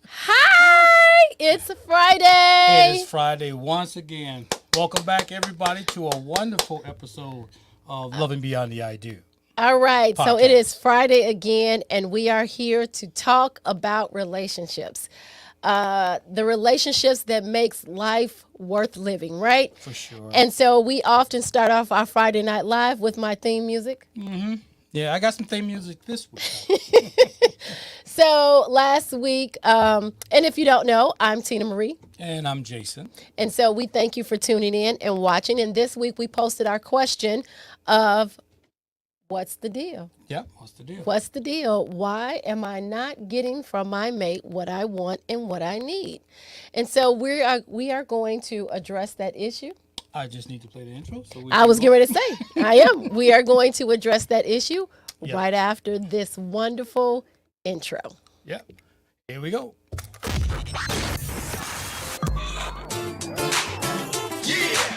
Hi, it's It Friday. is Friday once again. Welcome back, everybody, to a wonderful episode of Loving Beyond the I Do All right, so it is podcast. Friday again, and we are here to talk about relationships. The relationships that makes life worth living, right? For sure. And so we often start off our Friday Night Live with my theme music. Yeah, I got some theme music this week. So last week, and if you don't know, I'm Tina Marie. And I'm Jason. And so we thank you for tuning in and watching. And this week we posted our question of what's the deal? Yeah, what's the deal? What's the deal? Why am I not getting from my mate what I want and what I need? And so we are going to address that issue. I just need to play the intro. So we I can was go. getting ready to say, I am. We are going to address that issue Yep. right after this wonderful intro. Yeah, here we go.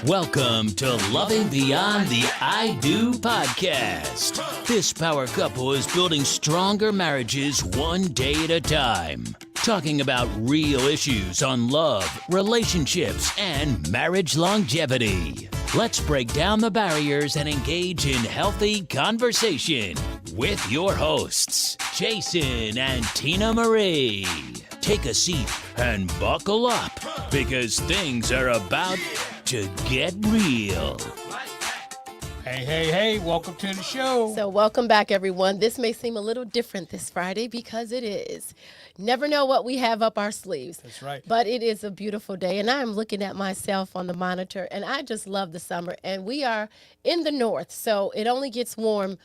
Welcome to Loving Beyond the I Do podcast. This power couple is building stronger marriages one day at a time. Talking about real issues on love, relationships, and marriage longevity. Let's break down the barriers and engage in healthy conversation with your hosts, Jason and Tina Marie. Take a seat and buckle up because things are about to get real. Hey, welcome to the show. So, welcome back, everyone. This may seem a little different this Friday because it is. Never know what we have up our sleeves. That's right. But it is a beautiful day, and I'm looking at myself on the monitor, and I just love the summer. And we are in the north, so it only gets warm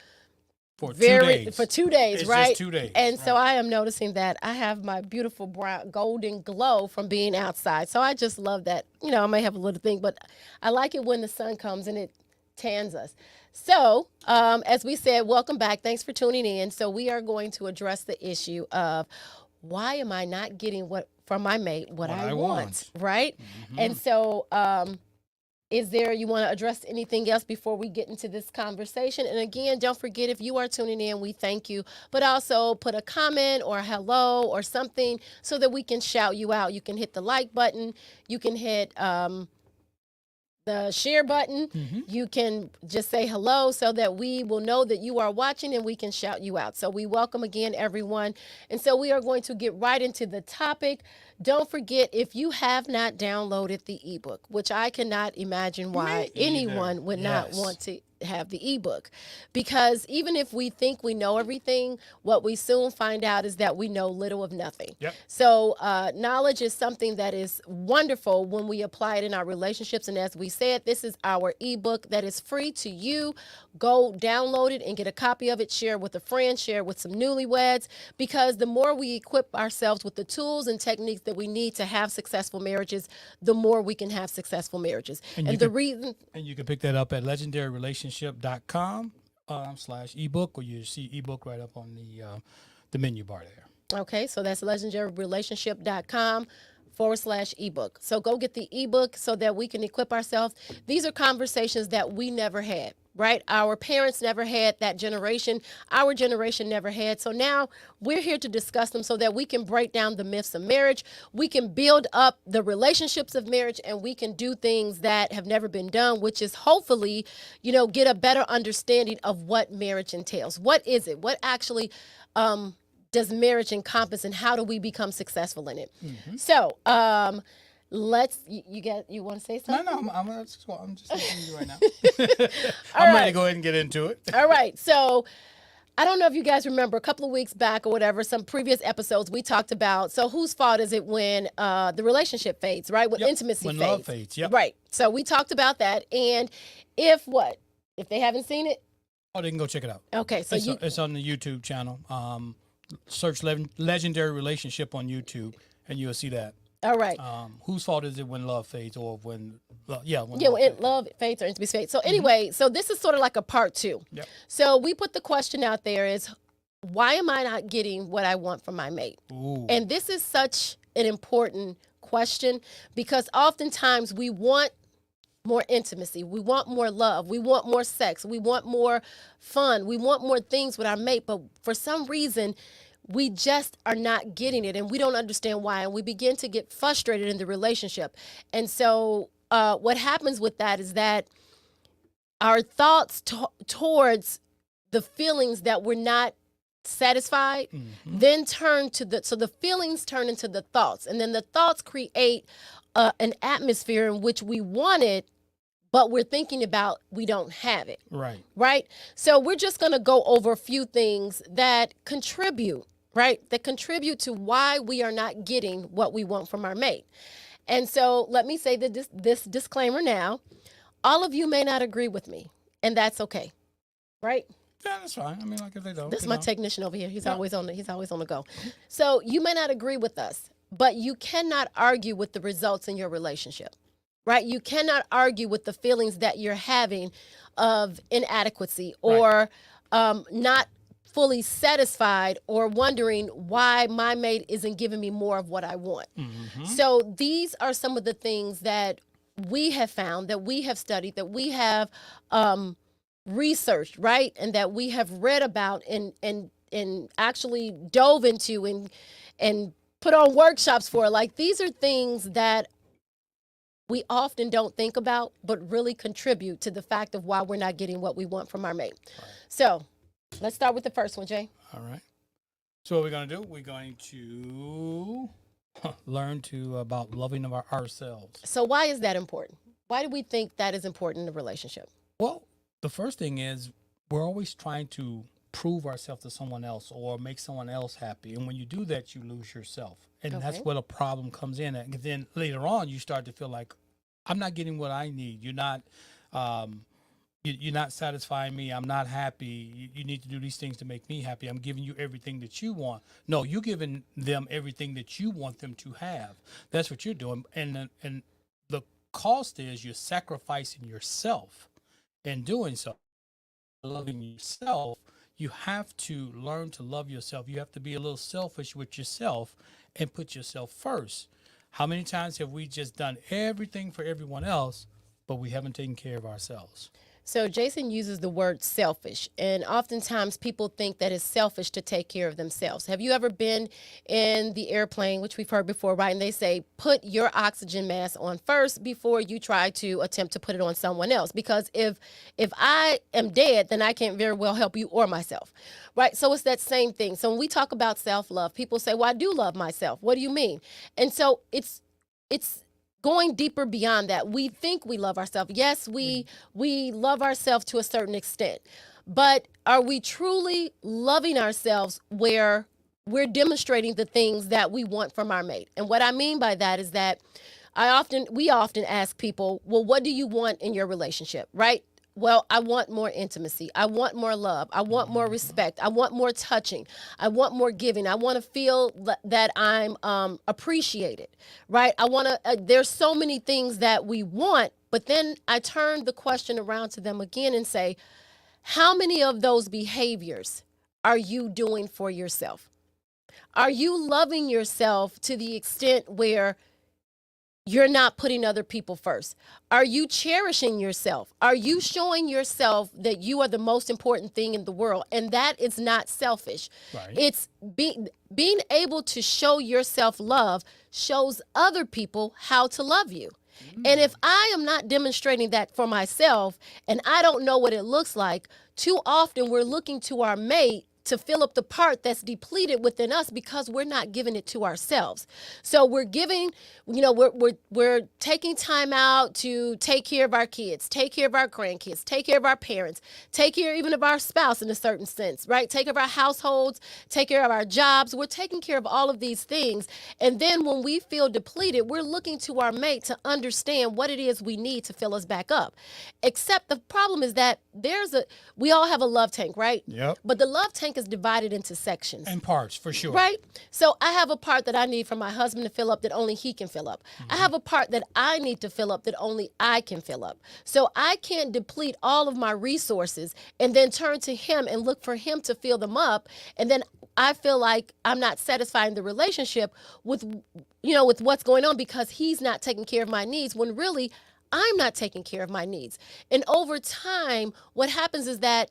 For 2 days. for 2 days, It's right? just 2 days. And so right. I am noticing that I have my beautiful brown golden glow from being outside. So I just love that. You know, I may have a little thing, but I like it when the sun comes and it tans us. So, as we said, welcome back. Thanks for tuning in. So we are going to address the issue of why am I not getting what from my mate what I want, right? And so is there, you want to address anything else before we get into this conversation? And again, don't forget, if you are tuning in, we thank you. But also put a comment or a hello or something so that we can shout you out. You can hit the like button. You can hit the share button. You can just say hello so that we will know that you are watching and we can shout you out. So we welcome again, everyone. And so we are going to get right into the topic. Don't forget, if you have not downloaded the ebook, which I cannot imagine why Me either. anyone would not Yes. want to have the ebook, because even if we think we know everything, what we soon find out is that we know little of nothing. Yep. So knowledge is something that is wonderful when we apply it in our relationships. And as we said, this is our ebook that is free to you. Go download it and get a copy of it. Share with a friend, share with some newlyweds, because the more we equip ourselves with the tools and techniques that we need to have successful marriages, the more we can have successful marriages. And And you the can- reason And you can pick that up at legendaryrelationship.com / ebook, or you see ebook right up on the menu bar there. Okay, so that's legendaryrelationship.com / ebook. So go get the ebook so that we can equip ourselves. These are conversations that we never had, right? Our parents never had that generation. Our generation never had. So now we're here to discuss them so that we can break down the myths of marriage. We can build up the relationships of marriage, and we can do things that have never been done, which is hopefully, get a better understanding of what marriage entails. What is it? What actually does marriage encompass, and how do we become successful in it? So, let's. You want to say something? No, I'm just listening to you right now. I'm ready to go ahead and get into it. All right. So, I don't know if you guys remember a couple of weeks back or whatever, some previous episodes we talked about. So, whose fault is it when the relationship fades, right? When Yep, intimacy when fades. love fades, yep. Right. So we talked about that, and if they haven't seen it, Oh, they can go check it out. okay. So It's on the YouTube channel. Search Legendary Relationship on YouTube, and you'll see that. all right. Whose fault is it when love fades, or when when Yeah, love when fades? love fades or intimacy fades. So anyway, so this is sort of like a part 2. Yep. So we put the question out there is, why am I not getting what I want from my mate? Ooh. And this is such an important question, because oftentimes we want more intimacy, we want more love, we want more sex, we want more fun, we want more things with our mate, but for some reason we just are not getting it and we don't understand why. And we begin to get frustrated in the relationship. And so what happens with that is that our thoughts towards the feelings that we're not satisfied then turn to the feelings turn into the thoughts, and then the thoughts create an atmosphere in which we want it, but we're thinking about we don't have it. Right. So we're just going to go over a few things that contribute to why we are not getting what we want from our mate. And so let me say that this disclaimer now. All of you may not agree with me, and that's okay. Right? Yeah, that's fine. I mean, like if they don't. This is my technician over here. He's always on the go. So you may not agree with us, but you cannot argue with the results in your relationship. Right? You cannot argue with the feelings that you're having of inadequacy or not fully satisfied or wondering why my mate isn't giving me more of what I want. So these are some of the things that we have found, that we have studied, that we have researched, right? And that we have read about and actually dove into and put on workshops for. Like, these are things that we often don't think about, but really contribute to the fact of why we're not getting what we want from our mate. So let's start with the first one, Jay. All right. So what we're going to do, we're going to learn about loving of ourselves. So why is that important? Why do we think that is important in a relationship? Well, the first thing is we're always trying to prove ourselves to someone else or make someone else happy. And when you do that, you lose yourself. And that's where the problem comes in. And then later on, you start to feel like, I'm not getting what I need. You're not you're not satisfying me. I'm not happy. You need to do these things to make me happy. I'm giving you everything that you want. No, you're giving them everything that you want them to have. That's what you're doing. And the cost is you're sacrificing yourself in doing so. Loving yourself, you have to learn to love yourself. You have to be a little selfish with yourself and put yourself first. How many times have we just done everything for everyone else, but we haven't taken care of ourselves? So Jason uses the word selfish, and oftentimes people think that it's selfish to take care of themselves. Have you ever been in the airplane, which we've heard before, right? And they say, put your oxygen mask on first before you try to attempt to put it on someone else. Because if I am dead, then I can't very well help you or myself, right? So it's that same thing. So when we talk about self-love, people say, well, I do love myself. What do you mean? And so it's going deeper beyond that. We think we love ourselves. Yes, we love ourselves to a certain extent, but are we truly loving ourselves where we're demonstrating the things that we want from our mate? And what I mean by that is that we often ask people, well, what do you want in your relationship, right? Well, I want more intimacy. I want more love. I want more respect. I want more touching. I want more giving. I want to feel that I'm appreciated, right? There's so many things that we want, but then I turn the question around to them again and say, how many of those behaviors are you doing for yourself? Are you loving yourself to the extent where you're not putting other people first? Are you cherishing yourself? Are you showing yourself that you are the most important thing in the world? And that is not selfish. Right. It's being able to show yourself love shows other people how to love you. And if I am not demonstrating that for myself and I don't know what it looks like, too often we're looking to our mate to fill up the part that's depleted within us because we're not giving it to ourselves. So we're giving, we're taking time out to take care of our kids, take care of our grandkids, take care of our parents, take care even of our spouse in a certain sense, right? Take care of our households, take care of our jobs. We're taking care of all of these things. And then when we feel depleted, we're looking to our mate to understand what it is we need to fill us back up. Except the problem is that we all have a love tank, right? Yep. But the love tank is divided into sections. And parts, for sure. Right? So I have a part that I need for my husband to fill up that only he can fill up. I have a part that I need to fill up that only I can fill up. So I can't deplete all of my resources and then turn to him and look for him to fill them up. And then I feel like I'm not satisfying the relationship with what's going on because he's not taking care of my needs when really I'm not taking care of my needs. And over time, what happens is that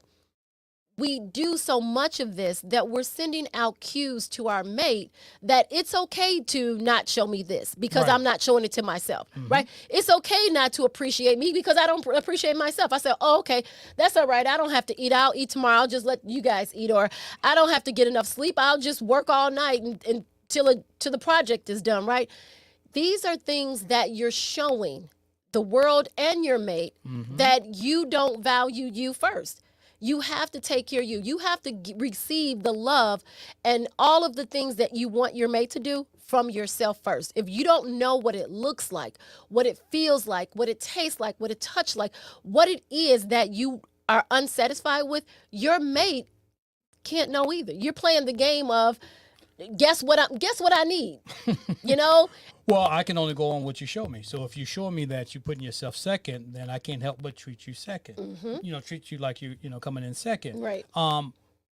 we do so much of this that we're sending out cues to our mate that it's okay to not show me this because Right. I'm not showing it to myself, right? It's okay not to appreciate me because I don't appreciate myself. I said, oh, okay, that's all right. I don't have to eat. I'll eat tomorrow. I'll just let you guys eat. Or I don't have to get enough sleep. I'll just work all night till the project is done, right? These are things that you're showing the world and your mate that you don't value you first. You have to take care of you. You have to receive the love and all of the things that you want your mate to do from yourself first. If you don't know what it looks like, what it feels like, what it tastes like, what it touches like, what it is that you are unsatisfied with, your mate can't know either. You're playing the game of guess what I need. You know? Well, I can only go on what you show me. So if you show me that you're putting yourself second, then I can't help but treat you 2nd. Treat you like coming in second. Right.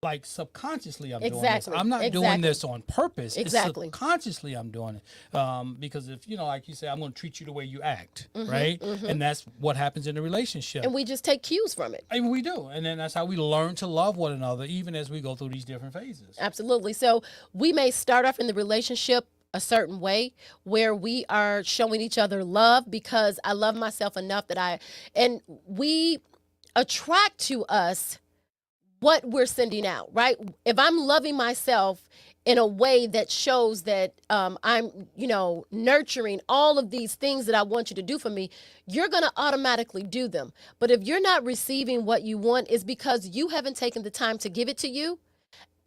Like subconsciously I'm doing Exactly. this. I'm not doing Exactly. this on purpose. Exactly. It's subconsciously I'm doing it. Because if, like you say, I'm going to treat you the way you act, right? And that's what happens in a relationship. And we just take cues from it. I mean, we do. And then that's how we learn to love one another, even as we go through these different phases. Absolutely. So we may start off in the relationship a certain way where we are showing each other love because I love myself enough and we attract to us what we're sending out, right? If I'm loving myself in a way that shows that I'm, nurturing all of these things that I want you to do for me, you're going to automatically do them. But if you're not receiving what you want, it's because you haven't taken the time to give it to you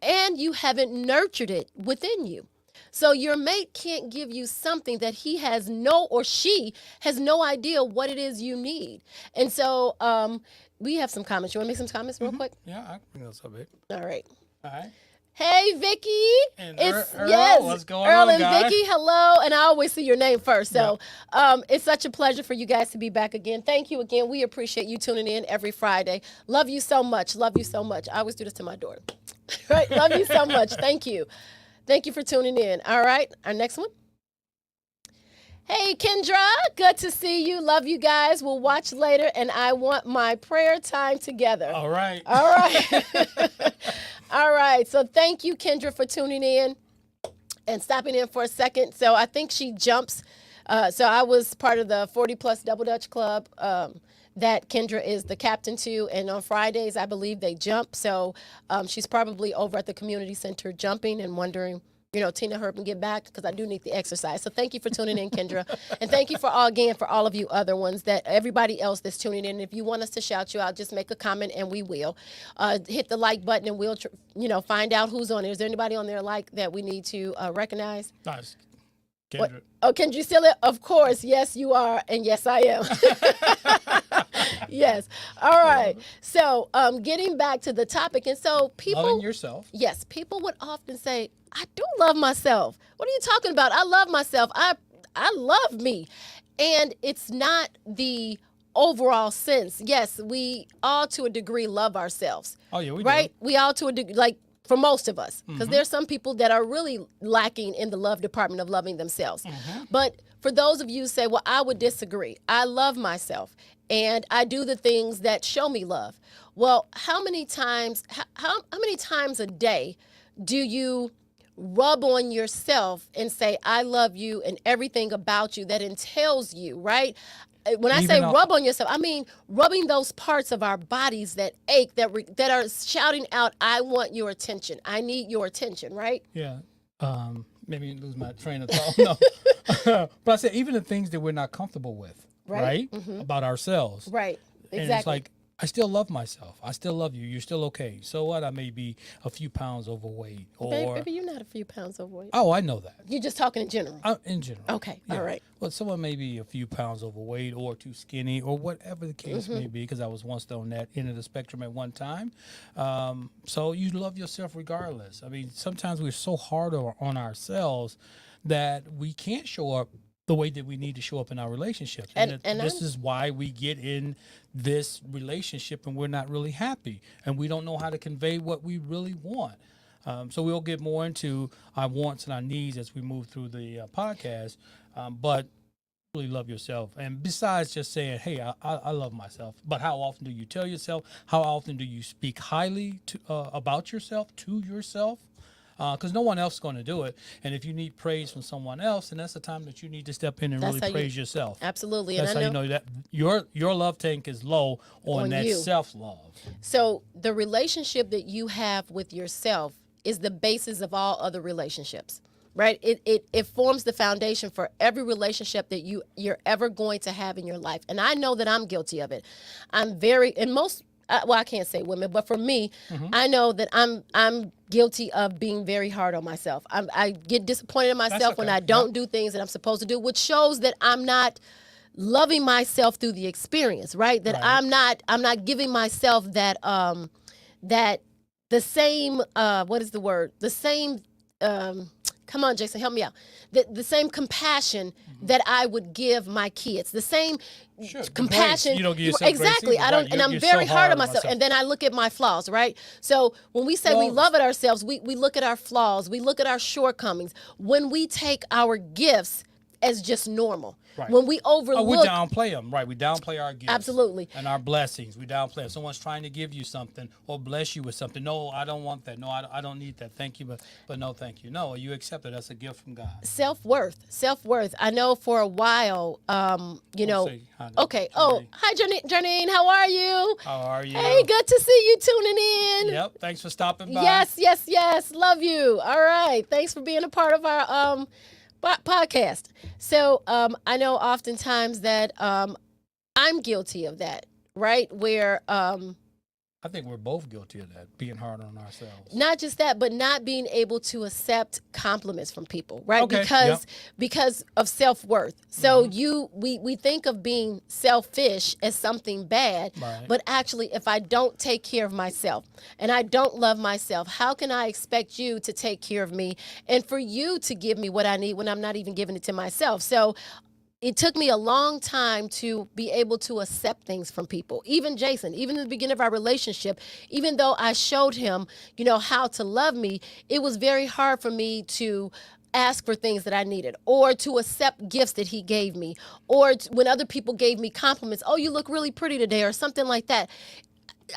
and you haven't nurtured it within you. So your mate can't give you something that he has or she has no idea what it is you need. And so we have some comments. You want to make some comments real quick? Yeah, I can bring those up, babe. All right. All right. Hey, Vicky. And It's Earl, yes, what's going Earl on, and guys? Vicky. Hello, and I always see your name first. So, it's such a pleasure for you guys to be back again. Thank you again. We appreciate you tuning in every Friday. Love you so much. Love you so much. I always do this to my daughter. Right? Love you so much. Thank you. Thank you for tuning in. All right, our next one. Hey, Kendra, good to see you. Love you guys. We'll watch later, and I want my prayer time together. All right. All right. All right. So thank you, Kendra, for tuning in and stopping in for a second. So I think she jumps. So I was part of the 40 Plus Double Dutch Club that Kendra is the captain to. And on Fridays, I believe they jump. So she's probably over at the community center jumping and wondering, Tina, hurry up and get back because I do need the exercise. So thank you for tuning in, Kendra. And thank you for all of you other ones, everybody else that's tuning in. If you want us to shout you out, just make a comment and we will. Hit the like button and we'll, find out who's on there. Is there anybody on there that we need to recognize? Nice. Kendra. What? Oh, Kendra, you still it? Of course. Yes, you are. And yes, I am. Yes. All right. So getting back to the topic. And so people. Loving yourself. Yes. People would often say, I do love myself. What are you talking about? I love myself. I love me. And it's not the overall sense. Yes, we all to a degree love ourselves. Oh, yeah, we right? do. We all to a degree, like for most of us, because there's some people that are really lacking in the love department of loving themselves. But for those of you who say, well, I would disagree. I love myself and I do the things that show me love. Well, how many times a day do you rub on yourself and say, I love you and everything about you that entails you, right? When I say rub on yourself, I mean rubbing those parts of our bodies that ache, that are shouting out, I want your attention. I need your attention, right? Yeah. Maybe lose my train of thought. No. But I said, even the things that we're not comfortable with, right? About ourselves. Right. Exactly. And it's like, I still love myself. I still love you. You're still okay. So what? I may be a few pounds overweight, or Baby, you're not a few pounds overweight. oh, I know that. You're just talking in general. In general. Okay. Yeah. All right. Well, someone may be a few pounds overweight or too skinny or whatever the case may be, because I was once on that end of the spectrum at one time. So you love yourself regardless. I mean, sometimes we're so hard on ourselves that we can't show up the way that we need to show up in our relationships. And this is why we get in this relationship and we're not really happy and we don't know how to convey what we really want. So we'll get more into our wants and our needs as we move through the podcast. But really love yourself, and besides just saying, "Hey, I love myself," but how often do you tell yourself? How often do you speak highly to about yourself to yourself? Because no one else is going to do it, and if you need praise from someone else, then that's the time that you need to step in and That's really how praise yourself. Absolutely. That's And I how you know that your love tank is low on that you. self love. So the relationship that you have with yourself is the basis of all other relationships, right? It forms the foundation for every relationship that you're ever going to have in your life. And I know that I'm guilty of it. I'm very, and most, well, I can't say women, but for me, I know that I'm guilty of being very hard on myself. I get disappointed in myself when okay. I don't do things that I'm supposed to do, which shows that I'm not loving myself through the experience, right? That Right. I'm not giving myself that that the same what is the word? The same come on, Jason, help me out. The same compassion that I would give my kids. The same Sure. The compassion. grace. You don't give yourself grace Exactly. either, I right? don't, and I'm You're very so hard on myself. And then I look at my flaws, right? So when we say we Well, love it ourselves, we look at our flaws, we look at our shortcomings. When we take our gifts as just normal. Right. When we Oh, we overlook downplay them, right? We downplay our gifts. Absolutely. And our blessings. We downplay. If someone's trying to give you something or bless you with something, no, I don't want that. No, I don't need that. Thank you, but no, thank you. No, you accept it. That's a gift from God. Self-worth. I know for a while, you know. Say hi to Okay. Janine. Oh, hi, Janine. How are you? How are you? Hey, good to see you tuning in. Yep. Thanks for stopping by. Yes. Love you. All right. Thanks for being a part of our podcast. So I know oftentimes that I'm guilty of that, right? Where I think we're both guilty of that, being hard on ourselves. not just that, but not being able to accept compliments from people, right? Okay, Because of self-worth. So we think of being selfish as something bad, Right. but actually if I don't take care of myself and I don't love myself, how can I expect you to take care of me and for you to give me what I need when I'm not even giving it to myself? So it took me a long time to be able to accept things from people. Even Jason, even in the beginning of our relationship, even though I showed him, how to love me, it was very hard for me to ask for things that I needed or to accept gifts that he gave me or when other people gave me compliments, oh, you look really pretty today or something like that.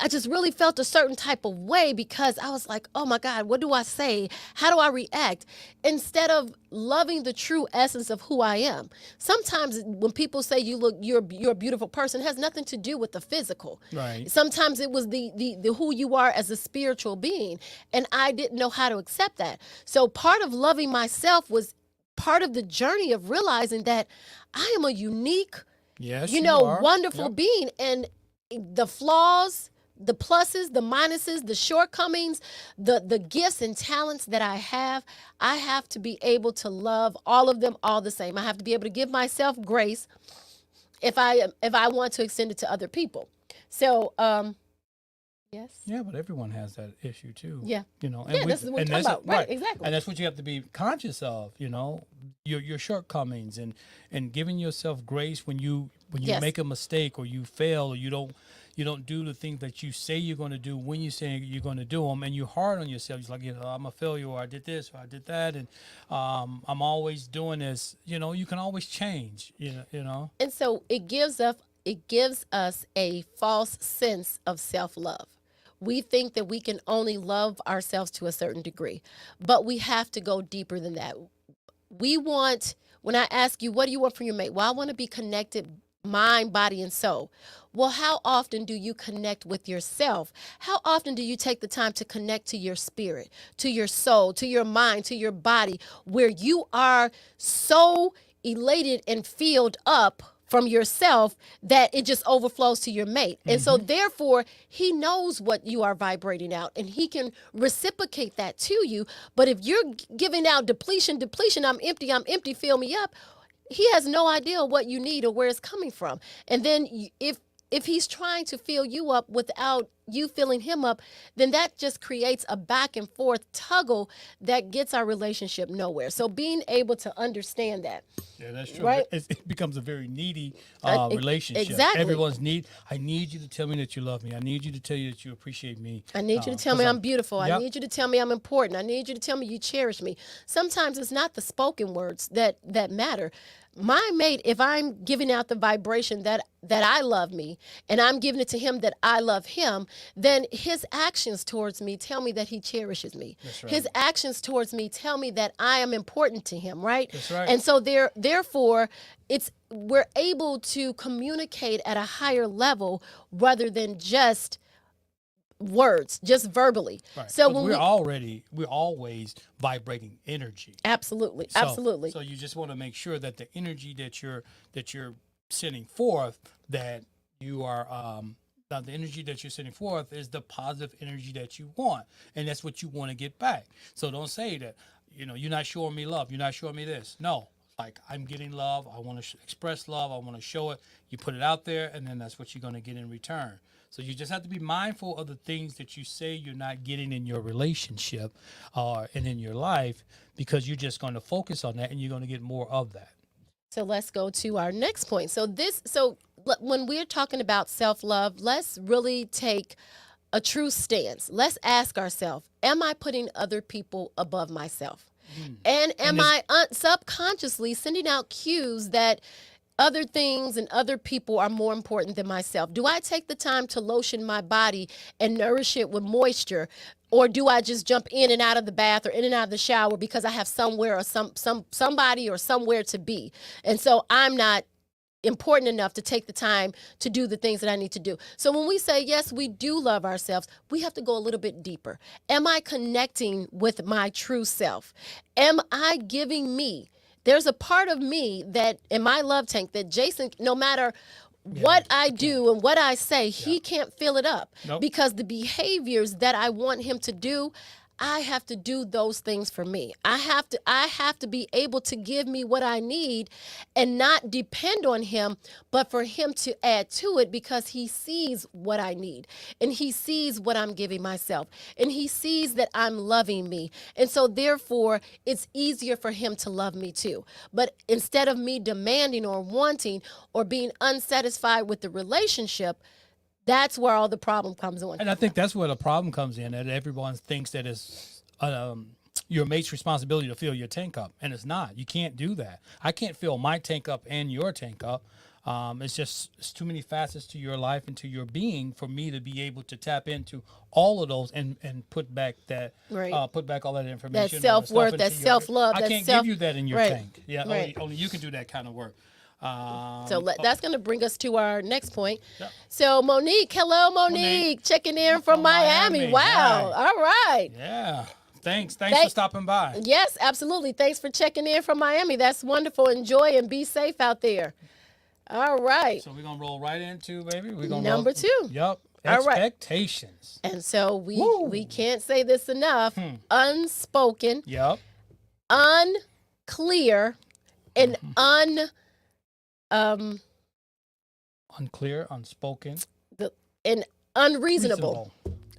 I just really felt a certain type of way because I was like, oh my God, what do I say? How do I react? Instead of loving the true essence of who I am. Sometimes when people say you're a beautiful person, it has nothing to do with the physical. Right. Sometimes it was the who you are as a spiritual being. And I didn't know how to accept that. So part of loving myself was part of the journey of realizing that I am a unique, Yes, you are. wonderful Yep. being. And the flaws, the pluses, the minuses, the shortcomings, the gifts and talents that I have to be able to love all of them all the same. I have to be able to give myself grace if I want to extend it to other people. So, yes. Yeah, but everyone has that issue too. Yeah. And Yeah, this is what we're talking about. Right, exactly. And that's what you have to be conscious of, your shortcomings and giving yourself grace when you Yes. make a mistake or you fail or you don't do the things that you say you're going to do when you say you're going to do them, and you're hard on yourself. You're like, I'm a failure, or I did this, or I did that, and I'm always doing this. You can always change. And so it gives us a false sense of self-love. We think that we can only love ourselves to a certain degree, but we have to go deeper than that. When I ask you, what do you want from your mate? Well, I want to be connected mind, body, and soul. Well, how often do you connect with yourself? How often do you take the time to connect to your spirit, to your soul, to your mind, to your body, where you are so elated and filled up from yourself that it just overflows to your mate. And so therefore, he knows what you are vibrating out and he can reciprocate that to you. But if you're giving out depletion, I'm empty, fill me up, he has no idea what you need or where it's coming from. And then if he's trying to fill you up without you filling him up, then that just creates a back and forth tuggle that gets our relationship nowhere. So being able to understand that. Yeah, that's true. Right? It becomes a very needy relationship. Exactly. Everyone's I need you to tell me that you love me. I need you to tell you that you appreciate me. I need you to tell me I'm beautiful. Yep. I need you to tell me I'm important. I need you to tell me you cherish me. Sometimes it's not the spoken words that matter. my mate, if I'm giving out the vibration that I love me, and I'm giving it to him that I love him, then his actions towards me tell me that he cherishes me. That's right. His actions towards me tell me that I am important to him, right? That's right. And so therefore, we're able to communicate at a higher level rather than just words, just verbally. Right. So But when we're always vibrating energy. absolutely, So, absolutely. So you just want to make sure that the energy that you're sending forth, that you are the energy that you're sending forth is the positive energy that you want, and that's what you want to get back. So don't say that, you're not showing me love, you're not showing me this. No, like, I'm getting love, I want to express love, I want to show it. You put it out there, and then that's what you're going to get in return. So you just have to be mindful of the things that you say you're not getting in your relationship and in your life, because you're just going to focus on that, and you're going to get more of that. So let's go to our next point. So when we're talking about self-love, let's really take a true stance. Let's ask ourselves, am I putting other people above myself? And am I subconsciously sending out cues that other things and other people are more important than myself? Do I take the time to lotion my body and nourish it with moisture? Or do I just jump in and out of the bath or in and out of the shower because I have somewhere or somebody or somewhere to be? And so I'm not important enough to take the time to do the things that I need to do. So when we say, yes, we do love ourselves, we have to go a little bit deeper. Am I connecting with my true self? Am I giving me? There's a part of me that in my love tank that Jason, no matter what I do and what I say, he can't fill it up. Nope. Because the behaviors that I want him to do, I have to do those things for me. I have to be able to give me what I need and not depend on him, but for him to add to it, because he sees what I need and he sees what I'm giving myself and he sees that I'm loving me. And so therefore, it's easier for him to love me too. But instead of me demanding or wanting or being unsatisfied with the relationship, that's where all the problem comes on. And I think that's where the problem comes in, that everyone thinks that it's your mate's responsibility to fill your tank up, and it's not. You can't do that. I can't fill my tank up and your tank up. It's too many facets to your life and to your being for me to be able to tap into all of those and put back that put back all that information, that self-worth, that self-love. I can't give you that in your tank. Yeah, Right. only you can do that kind of work. That's going to bring us to our next point. Yep. So Monique, hello Monique, checking in from Miami. Wow. Right. All right. Yeah. Thanks for stopping by. Yes, absolutely. Thanks for checking in from Miami. That's wonderful. Enjoy and be safe out there. All right. So we're going to roll right into, baby. We're gonna Number 2. Yep. All right. Expectations. And so we can't say this enough. Unspoken, Yep. unclear, and Unclear, unspoken, and unreasonable. reasonable.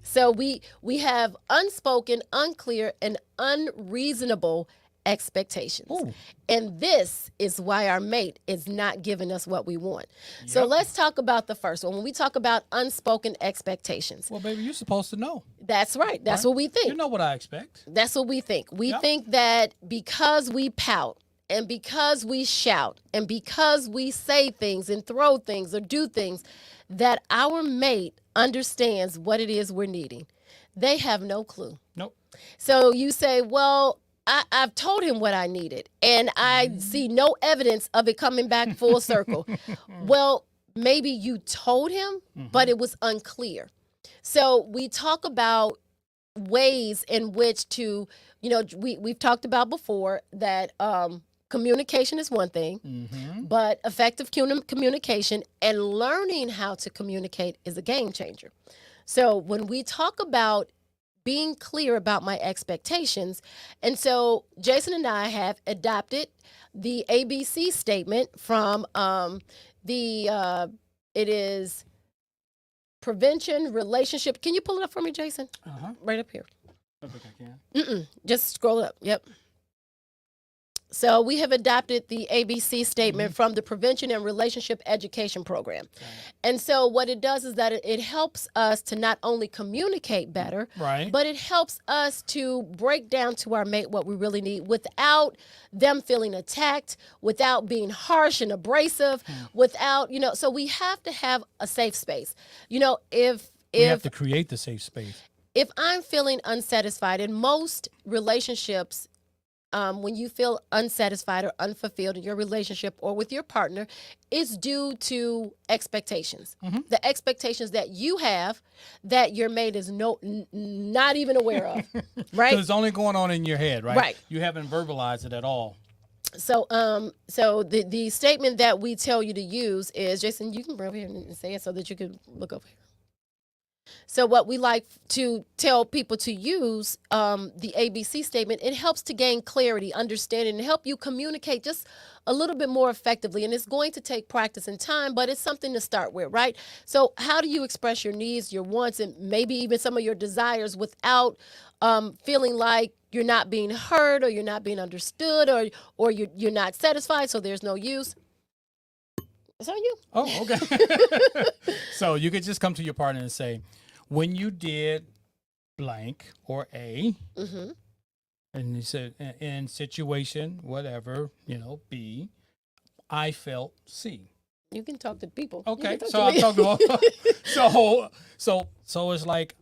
So we have unspoken, unclear, and unreasonable expectations. Ooh. And this is why our mate is not giving us what we want. So Yep. let's talk about the first one. When we talk about unspoken expectations, Well, baby, you're supposed to know. that's right. That's Right? what we think. You know what I expect. That's what we think. We Yep. think that because we pout and because we shout and because we say things and throw things or do things, that our mate understands what it is we're needing. They have no clue. Nope. So you say, well, I've told him what I needed and I see no evidence of it coming back full circle. Well, maybe you told him, but it was unclear. So we talk about ways in which to, we've talked about before that communication is one thing, but effective communication and learning how to communicate is a game changer. So when we talk about being clear about my expectations, and so Jason and I have adopted the ABC statement from it is prevention, relationship. Can you pull it up for me, Jason? Right up here. I think I can. Just scroll up. Yep. So we have adopted the ABC statement from the Prevention and Relationship Education Program. And so what it does is that it helps us to not only communicate better, Right. but it helps us to break down to our mate what we really need without them feeling attacked, without being harsh and abrasive, without, so we have to have a safe space. If We have to create the safe space. if I'm feeling unsatisfied, in most relationships, when you feel unsatisfied or unfulfilled in your relationship or with your partner, it's due to expectations. The expectations that you have that your mate is not even aware of, right? Because it's only going on in your head, right? Right. You haven't verbalized it at all. So, so the statement that we tell you to use is, Jason, you can bring over here and say it so that you can look over here. So what we like to tell people to use, the ABC statement, it helps to gain clarity, understanding, and help you communicate just a little bit more effectively. And it's going to take practice and time, but it's something to start with, right? So how do you express your needs, your wants, and maybe even some of your desires without feeling like you're not being heard or you're not being understood or you're not satisfied, so there's no use? It's on you. Oh, okay. So you could just come to your partner and say, when you did blank or A, and you said in situation, whatever, B, I felt C. You can talk to people. Okay, talk so to I'm me. talking so it's like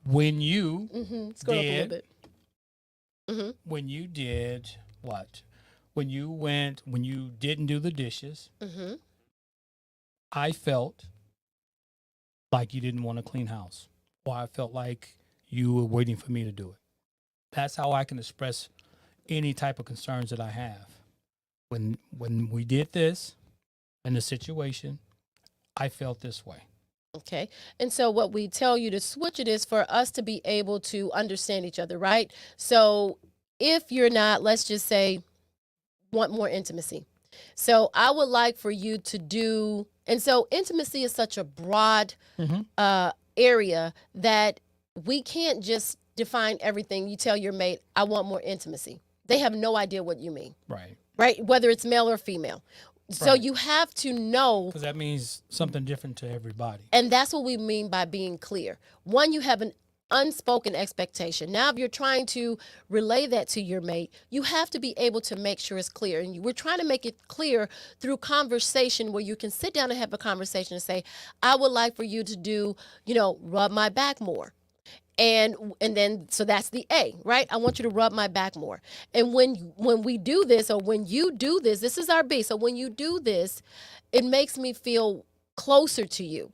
when you Scroll up a did, little bit. when you did what? When you didn't do the dishes, I felt like you didn't want to clean house, or I felt like you were waiting for me to do it. That's how I can express any type of concerns that I have. When we did this in the situation, I felt this way. Okay. And so what we tell you to switch it is for us to be able to understand each other, right? So if you're not, let's just say, want more intimacy. So I would like for you to do, and so intimacy is such a broad area that we can't just define everything. You tell your mate, I want more intimacy. They have no idea what you mean, right? Whether it's male or female. So Right. you have to know. Because that means something different to everybody. And that's what we mean by being clear. One, you have an unspoken expectation. Now, if you're trying to relay that to your mate, you have to be able to make sure it's clear. And we're trying to make it clear through conversation where you can sit down and have a conversation and say, I would like for you to do, rub my back more. And then, so that's the A, right? I want you to rub my back more. And when we do this, or when you do this, this is our B. So when you do this, it makes me feel closer to you.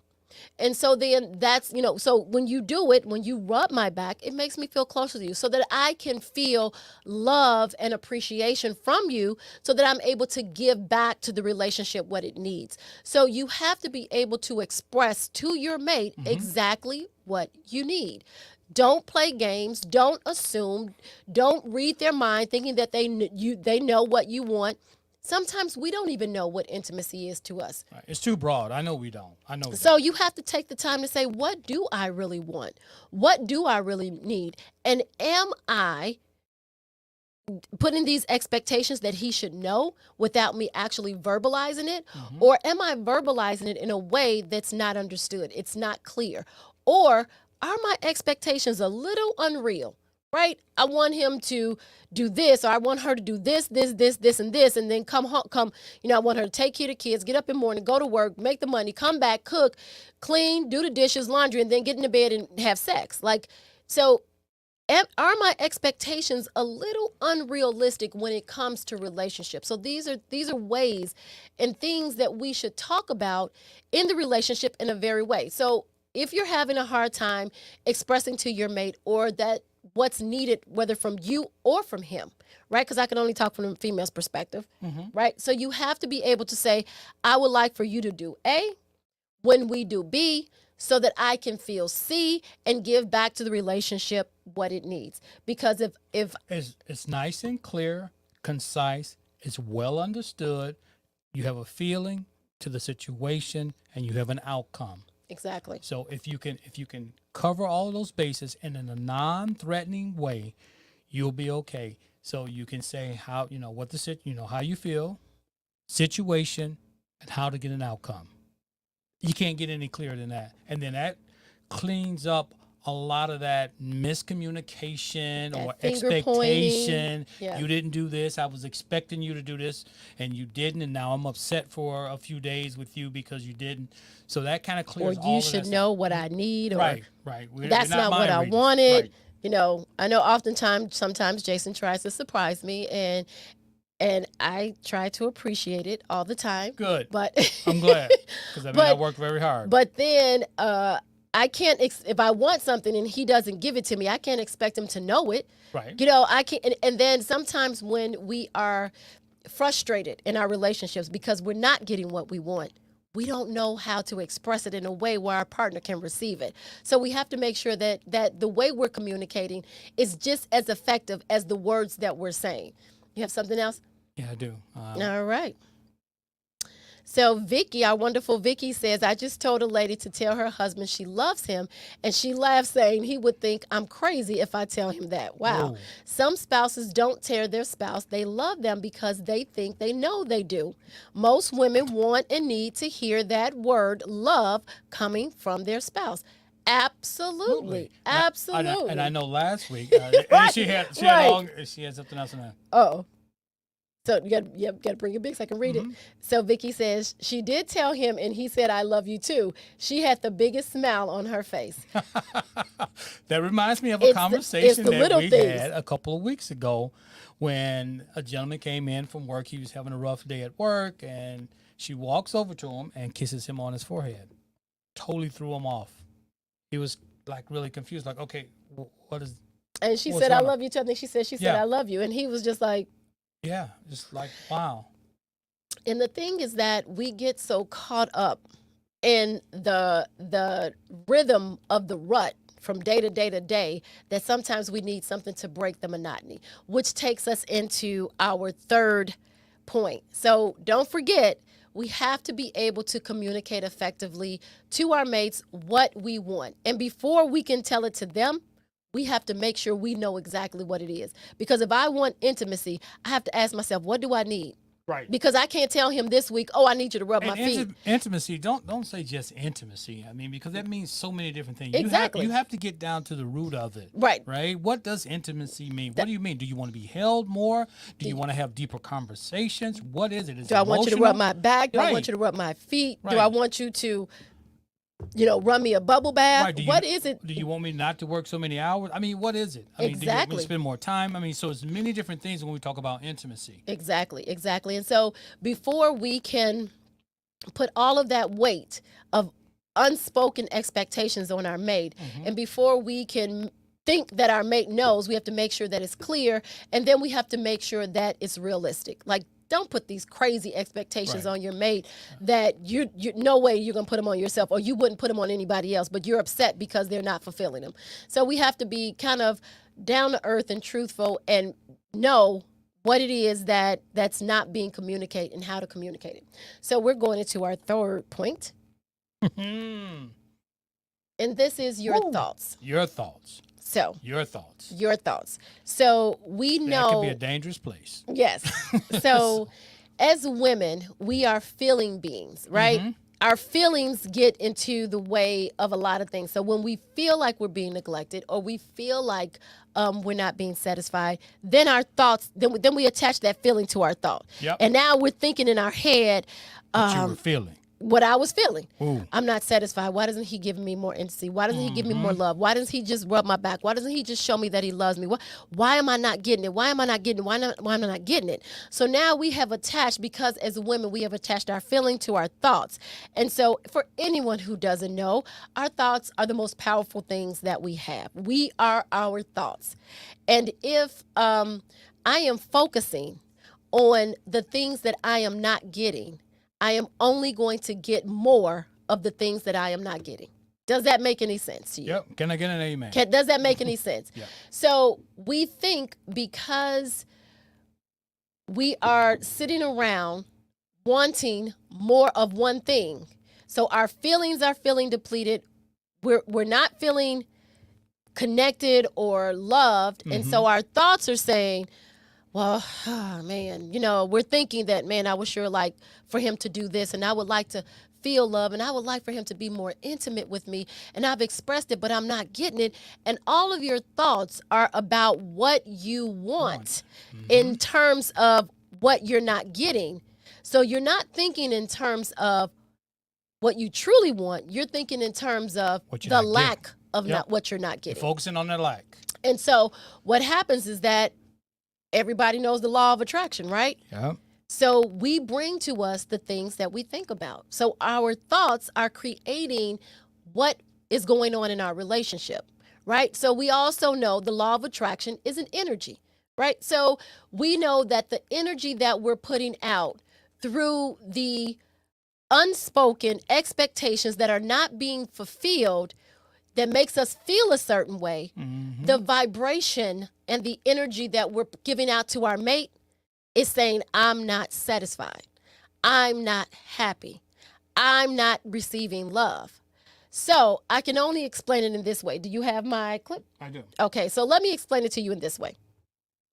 And so then that's, so when you do it, when you rub my back, it makes me feel closer to you so that I can feel love and appreciation from you so that I'm able to give back to the relationship what it needs. So you have to be able to express to your mate exactly what you need. Don't play games. Don't assume. Don't read their mind thinking that they know what you want. Sometimes we don't even know what intimacy is to us. Right. It's too broad. I know we don't. So you have to take the time to say, what do I really want? What do I really need? And am I putting these expectations that he should know without me actually verbalizing it? Or am I verbalizing it in a way that's not understood? It's not clear. Or are my expectations a little unreal? Right? I want him to do this, or I want her to do this, and this, and then come home, I want her to take care of the kids, get up in the morning, go to work, make the money, come back, cook, clean, do the dishes, laundry, and then get into bed and have sex. So are my expectations a little unrealistic when it comes to relationships? So these are ways and things that we should talk about in the relationship in a very way. So if you're having a hard time expressing to your mate or that what's needed, whether from you or from him, right? Because I can only talk from the female's perspective, right? So you have to be able to say, I would like for you to do A when we do B so that I can feel C and give back to the relationship what it needs. Because if it's nice and clear, concise, it's well understood, you have a feeling to the situation, and you have an outcome. Exactly. So if you can cover all of those bases and in a non-threatening way, you'll be okay. So you can say how, what how you feel, situation, and how to get an outcome. You can't get any clearer than that. And then that cleans up a lot of that miscommunication or That finger pointing. expectation. Yeah. You didn't do this. I was expecting you to do this and you didn't. And now I'm upset for a few days with you because you didn't. So that kind of clears all Or you of that should stuff. know what I need. Or Right. that's we're not what mind I readers. wanted. Right. I know sometimes Jason tries to surprise me, and I try to appreciate it all the time. Good. But I'm glad because I But- worked very hard. But then I can't if I want something and he doesn't give it to me, I can't expect him to know it. Right. I can't. And then sometimes when we are frustrated in our relationships because we're not getting what we want, we don't know how to express it in a way where our partner can receive it. So we have to make sure that the way we're communicating is just as effective as the words that we're saying. You have something else? Yeah, I do. All right. So Vicky, our wonderful Vicky says, I just told a lady to tell her husband she loves him, and she laughed saying he would think I'm crazy if I tell him that. Wow. Whoa. Some spouses don't tell their spouse they love them because they think they know they do. Most women want and need to hear that word love coming from their spouse. Absolutely. Absolutely. And I know last week, Right, she had right. she had something else in there. Oh. So you got to bring it big so I can read Mm-hmm. it. So Vicky says she did tell him, and he said, "I love you too." She had the biggest smile on her face. That reminds me of It's a the conversation that little we things. had a couple of weeks ago when a gentleman came in from work. He was having a rough day at work, and she walks over to him and kisses him on his forehead. Totally threw him off. He was like really confused, like, okay, what is? And she What's said, "I wrong? love you too." I think she said, Yeah. "I love you," and he was just like. Yeah, just like wow. And the thing is that we get so caught up in the rhythm of the rut from day to day to day that sometimes we need something to break the monotony, which takes us into our third point. So don't forget, we have to be able to communicate effectively to our mates what we want. And before we can tell it to them, we have to make sure we know exactly what it is. Because if I want intimacy, I have to ask myself, what do I need? Right. Because I can't tell him this week, oh, I need you to rub my feet. Intimacy, don't say just intimacy. I mean, because that means so many different things. Exactly. You have to get down to the root of it. Right. Right? What does intimacy mean? What do you mean? Do you want to be held more? Do you want to have deeper conversations? What is it? Is Do I want you to rub my back? Do I Right. want you to rub my feet? Right. Do I want you to, run me a bubble bath? Right. What is it? Do you want me not to work so many hours? I mean, what is it? I mean, do you want me Exactly. to spend more time? I mean, so it's many different things when we talk about intimacy. Exactly. And so before we can put all of that weight of unspoken expectations on our mate, and before we can think that our mate knows, we have to make sure that it's clear, and then we have to make sure that it's realistic. Like, don't put these crazy expectations Right. on your mate that you no way you're going to put them on yourself, or you wouldn't put them on anybody else, but you're upset because they're not fulfilling them. So we have to be kind of down to earth and truthful and know what it is that's not being communicated and how to communicate it. So we're going into our third point, Hmm. and this is your Woo. thoughts. Your thoughts. So Your thoughts. your thoughts. So we That know. could be a dangerous place. Yes. So as women, we are feeling beings, right? Mhm. Our feelings get into the way of a lot of things. So when we feel like we're being neglected, or we feel like we're not being satisfied, then our thoughts, then we attach that feeling to our thought. Yep. And now we're thinking in our head, What you were feeling. what I was feeling. Ooh. I'm not satisfied. Why doesn't he give me more intimacy? Why doesn't he give me more love? Why doesn't he just rub my back? Why doesn't he just show me that he loves me? Why am I not getting it? Why am I not getting it? Why am I not getting it? So now we have attached, because as women, we have attached our feeling to our thoughts. And so for anyone who doesn't know, our thoughts are the most powerful things that we have. We are our thoughts. And if I am focusing on the things that I am not getting, I am only going to get more of the things that I am not getting. Does that make any sense to you? Yep. Can I get an amen? Does that make any sense? Yeah. So we think because we are sitting around wanting more of one thing, so our feelings are feeling depleted. We're not feeling connected or loved, and so our thoughts are saying, Well, man, we're thinking that, man, I would sure like for him to do this, and I would like to feel love, and I would like for him to be more intimate with me, and I've expressed it, but I'm not getting it. And all of your thoughts are about what you want in terms of what you're not getting. So you're not thinking in terms of what you truly want. You're thinking in terms of What you're the not lack getting. of Yep. not what you're not You're getting. focusing on the lack. And so what happens is that everybody knows the law of attraction, right? Yeah. So we bring to us the things that we think about. So our thoughts are creating what is going on in our relationship, right? So we also know the law of attraction is an energy, right? So we know that the energy that we're putting out through the unspoken expectations that are not being fulfilled, that makes us feel a certain way, the vibration and the energy that we're giving out to our mate is saying, I'm not satisfied. I'm not happy. I'm not receiving love. So I can only explain it in this way. Do you have my clip? I do. Okay, so let me explain it to you in this way.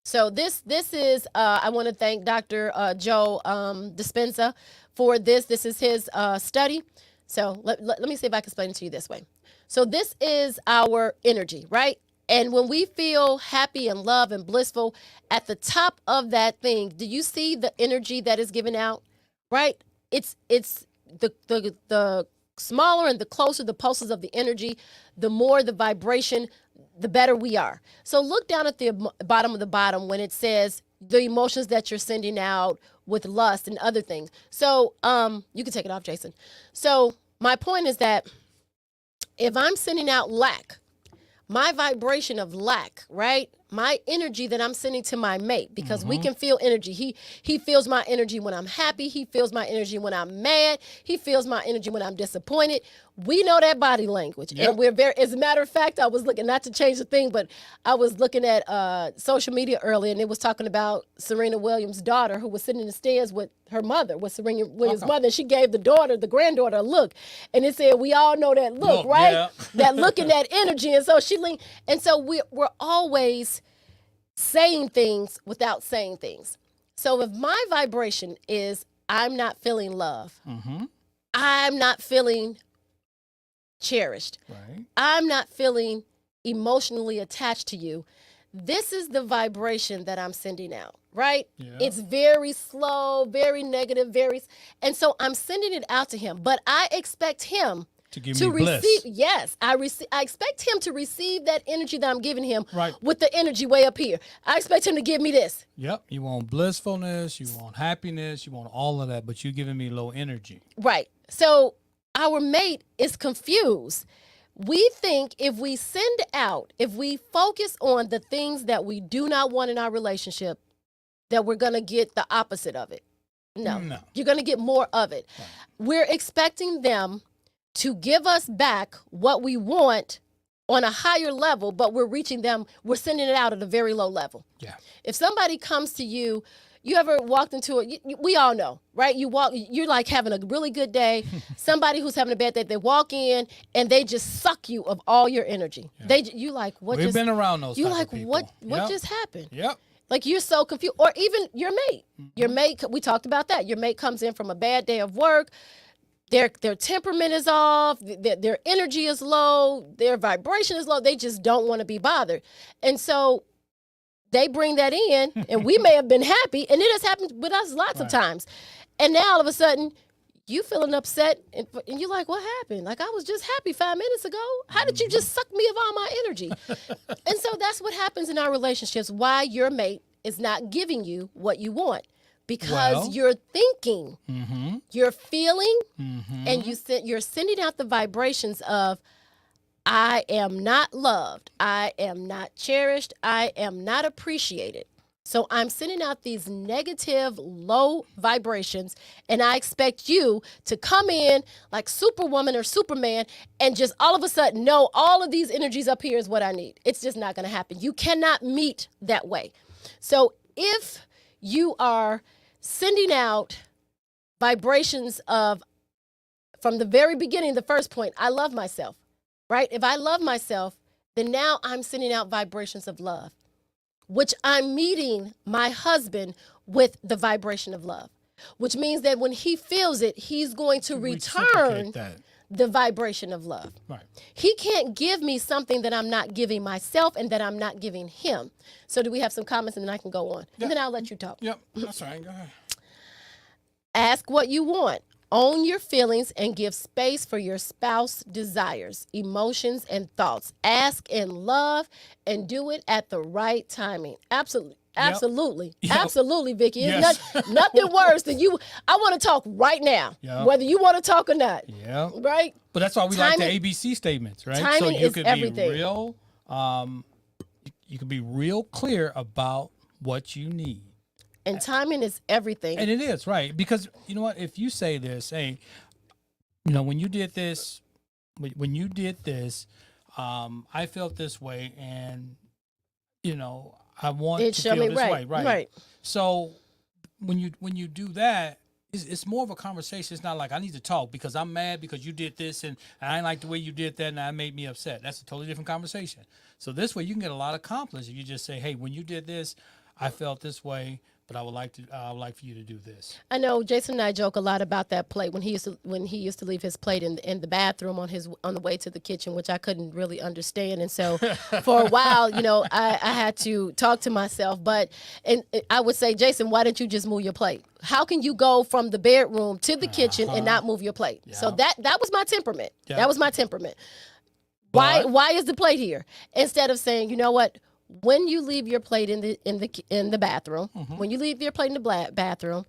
So this is I want to thank Dr. Joe Dispenza for this. This is his study. So let me see if I can explain it to you this way. So this is our energy, right? And when we feel happy and love and blissful, at the top of that thing, do you see the energy that is given out? Right? It's the smaller and the closer the pulses of the energy, the more the vibration, the better we are. So look down at the bottom of the bottom when it says the emotions that you're sending out with lust and other things. So you can take it off, Jason. So my point is that if I'm sending out lack, my vibration of lack, right? My energy that I'm sending to my mate, because we can feel energy. He feels my energy when I'm happy. He feels my energy when I'm mad. He feels my energy when I'm disappointed. We know that body language. Yep. And we're very, as a matter of fact, I was looking, not to change the thing, but I was looking at social media earlier, and it was talking about Serena Williams' daughter who was sitting in the stairs with her mother, with Serena Williams' mother, and she gave the granddaughter a look. And it said, we all know that look, right? Yeah. That look and that energy. And so she leaned, and so we're always saying things without saying things. So if my vibration is I'm not feeling love, I'm not feeling cherished, Right. I'm not feeling emotionally attached to you, this is the vibration that I'm sending out, right? Yeah. It's very slow, very negative, and so I'm sending it out to him, but I expect him To give to me bliss. receive. Yes, I expect him to receive that energy that I'm giving him, Right. with the energy way up here. I expect him to give me this. Yep. You want blissfulness. You want happiness. You want all of that, but you giving me low energy. Right. So our mate is confused. We think if we send out, if we focus on the things that we do not want in our relationship, that we're going to get the opposite of it. No. You're going to get more of it. Right. We're expecting them to give us back what we want on a higher level, but we're sending it out at a very low level. Yeah. If somebody comes to you, you ever walked into we all know, right? You're like having a really good day. Somebody who's having a bad day, they walk in and they just suck you of all your energy. Yeah. You like, what We've just, been around those you type like, of people. what Yep. just happened? Yep. Like you're so confused. Or even your mate. Your mate, we talked about that. Your mate comes in from a bad day of work. Their temperament is off. Their energy is low. Their vibration is low. They just don't want to be bothered. And so they bring that in, and we may have been happy, and it has happened with us lots of times. And now all of a sudden, you feeling upset, and you're like, what happened? Like, I was just happy 5 minutes ago. How did you just suck me of all my energy? And so that's what happens in our relationships, why your mate is not giving you what you want. Because Well, you're thinking, you're feeling, Mm-hmm. and you're sending out the vibrations of, I am not loved, I am not cherished, I am not appreciated. So I'm sending out these negative, low vibrations, and I expect you to come in like Superwoman or Superman and just all of a sudden know all of these energies up here is what I need. It's just not going to happen. You cannot meet that way. So if you are sending out vibrations of, from the very beginning, the first point, I love myself, right? If I love myself, then now I'm sending out vibrations of love. which I'm meeting my husband with the vibration of love, which means that when he feels it, he's going to return Reciprocate that. the vibration of love. Right. He can't give me something that I'm not giving myself and that I'm not giving him. So do we have some comments, and then I can go on? And then I'll let you talk. Yep. That's all right. Go ahead. Ask what you want. Own your feelings and give space for your spouse desires, emotions, and thoughts. Ask in love and do it at the right timing. Absolutely. Absolutely. Yep. Absolutely, Vicky. Yes. Nothing worse than you. I want to talk right now, Yep. whether you want to talk or not. Yeah. Right? But that's why we like the ABC statements, right? Timing so you is could everything. be real. You can be real clear about what you need. And timing is everything. And it is, right? Because you know what? If you say this, hey, when you did this, I felt this way, and I want to feel this way, right? So when you do that, it's more of a conversation. It's not like I need to talk because I'm mad because you did this and I didn't like the way you did that and that made me upset. That's a totally different conversation. So this way you can get a lot accomplished if you just say, hey, when you did this, I felt this way, but I would like for you to do this. I know Jason and I joke a lot about that plate when he used to leave his plate in the bathroom on the way to the kitchen, which I couldn't really understand. And so for a while, I had to talk to myself. But I would say, Jason, why didn't you just move your plate? How can you go from the bedroom to the kitchen and not move your plate? Yeah. So that was my temperament. Yeah. That was my temperament. Why is the plate here? Instead of saying, you know what? When you leave your plate in the bathroom, when you leave your plate in the bathroom,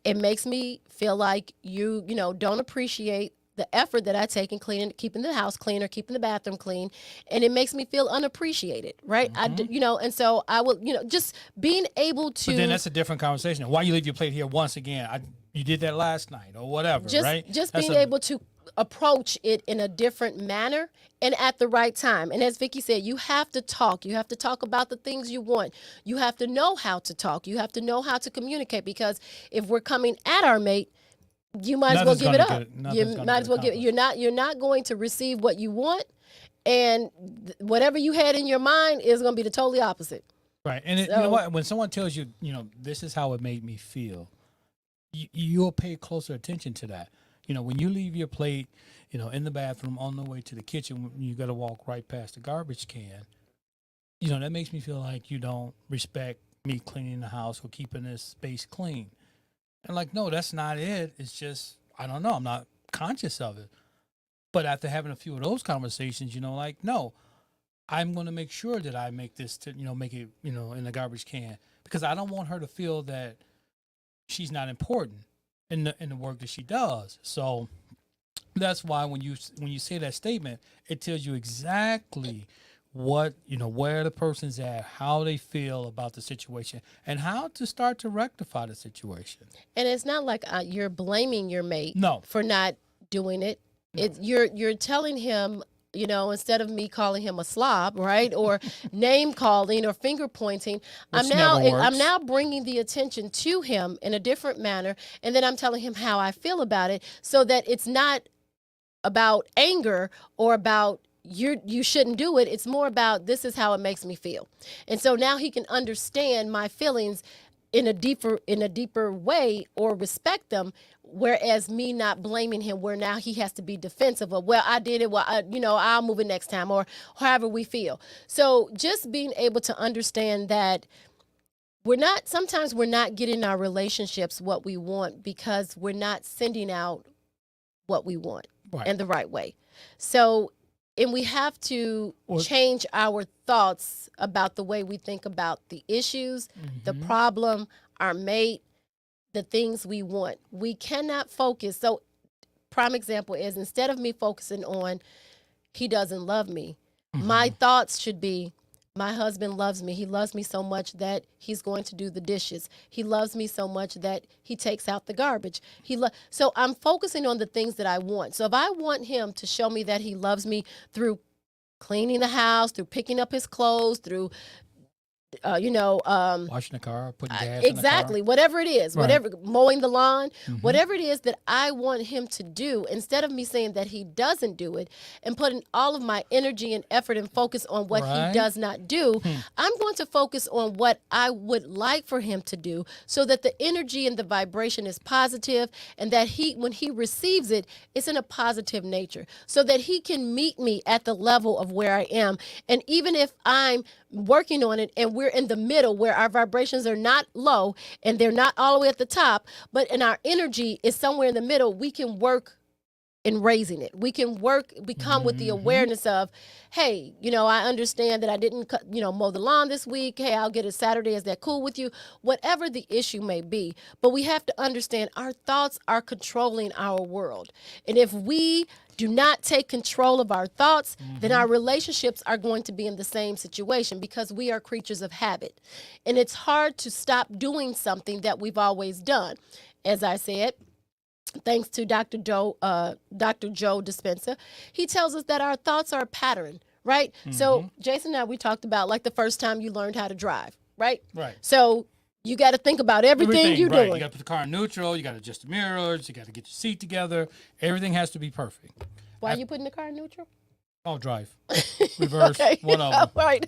it makes me feel like you don't appreciate the effort that I take in keeping the house clean or keeping the bathroom clean, and it makes me feel unappreciated, right? And so I will, just being able to. But then that's a different conversation. Why you leave your plate here once again? You did that last night or whatever, right? Just being able to approach it in a different manner and at the right time. And as Vicky said, you have to talk. You have to talk about the things you want. You have to know how to talk. You have to know how to communicate, because if we're coming at our mate, you might as well give it up. You might as well give it. You're not going to receive what you want, and whatever you had in your mind is going to be the totally opposite. Right. And you know what? When someone tells you, this is how it made me feel, you'll pay closer attention to that. When you leave your plate, in the bathroom on the way to the kitchen, you got to walk right past the garbage can. That makes me feel like you don't respect me cleaning the house or keeping this space clean. And no, that's not it. It's just, I don't know. I'm not conscious of it. But after having a few of those conversations, no, I'm going to make sure that I make this, make it, in the garbage can, because I don't want her to feel that she's not important in the work that she does. So that's why when you say that statement, it tells you exactly what, where the person's at, how they feel about the situation, and how to start to rectify the situation. And it's not like you're blaming your mate for not doing it. No. You're telling him, instead of me calling him a slob, right, or name calling or finger pointing, I'm now bringing the attention to him in a different manner, and then I'm telling him how I feel about it, so that it's not about anger or about you shouldn't do it. It's more about, this is how it makes me feel, and so now he can understand my feelings in a deeper way, or respect them. Whereas me not blaming him, where now he has to be defensive of, well, I did it, well, I'll move it next time, or however we feel. So just being able to understand that sometimes we're not getting our relationships what we want, because we're not sending out what we want in the right way. So, and we have to change our thoughts about the way we think about the issues, the problem, our mate, the things we want. We cannot focus. So prime example is, instead of me focusing on, he doesn't love me, my thoughts should be, my husband loves me. He loves me so much that he's going to do the dishes. He loves me so much that he takes out the garbage. So I'm focusing on the things that I want. So if I want him to show me that he loves me through cleaning the house, through picking up his clothes, through Washing the car, putting gas exactly, in whatever it is, Right. whatever, mowing the lawn, whatever it is that I want him to do, instead of me saying that he doesn't do it and putting all of my energy and effort and focus on what Right. he does not do, I'm going to focus on what I would like for him to do, so that the energy and the vibration is positive, and that when he receives it, it's in a positive nature, so that he can meet me at the level of where I am. And even if I'm working on it and we're in the middle where our vibrations are not low and they're not all the way at the top, but in our energy is somewhere in the middle, we can work in raising it. We can become with the awareness of, hey, I understand that I didn't, mow the lawn this week. Hey, I'll get it Saturday. Is that cool with you? Whatever the issue may be. But we have to understand our thoughts are controlling our world. And if we do not take control of our thoughts, then our relationships are going to be in the same situation, because we are creatures of habit. And it's hard to stop doing something that we've always done. As I said, thanks to Dr. Joe Dispenza, he tells us that our thoughts are a pattern, right? So Jason and I, we talked about like the first time you learned how to drive, right? Right. So you got to think about everything you're right. doing. You got to put the car in neutral. You got to adjust the mirrors. You got to get your seat together. Everything has to be perfect. Why are you putting the car in neutral? I'll drive. Reverse. Okay. One of them. Right.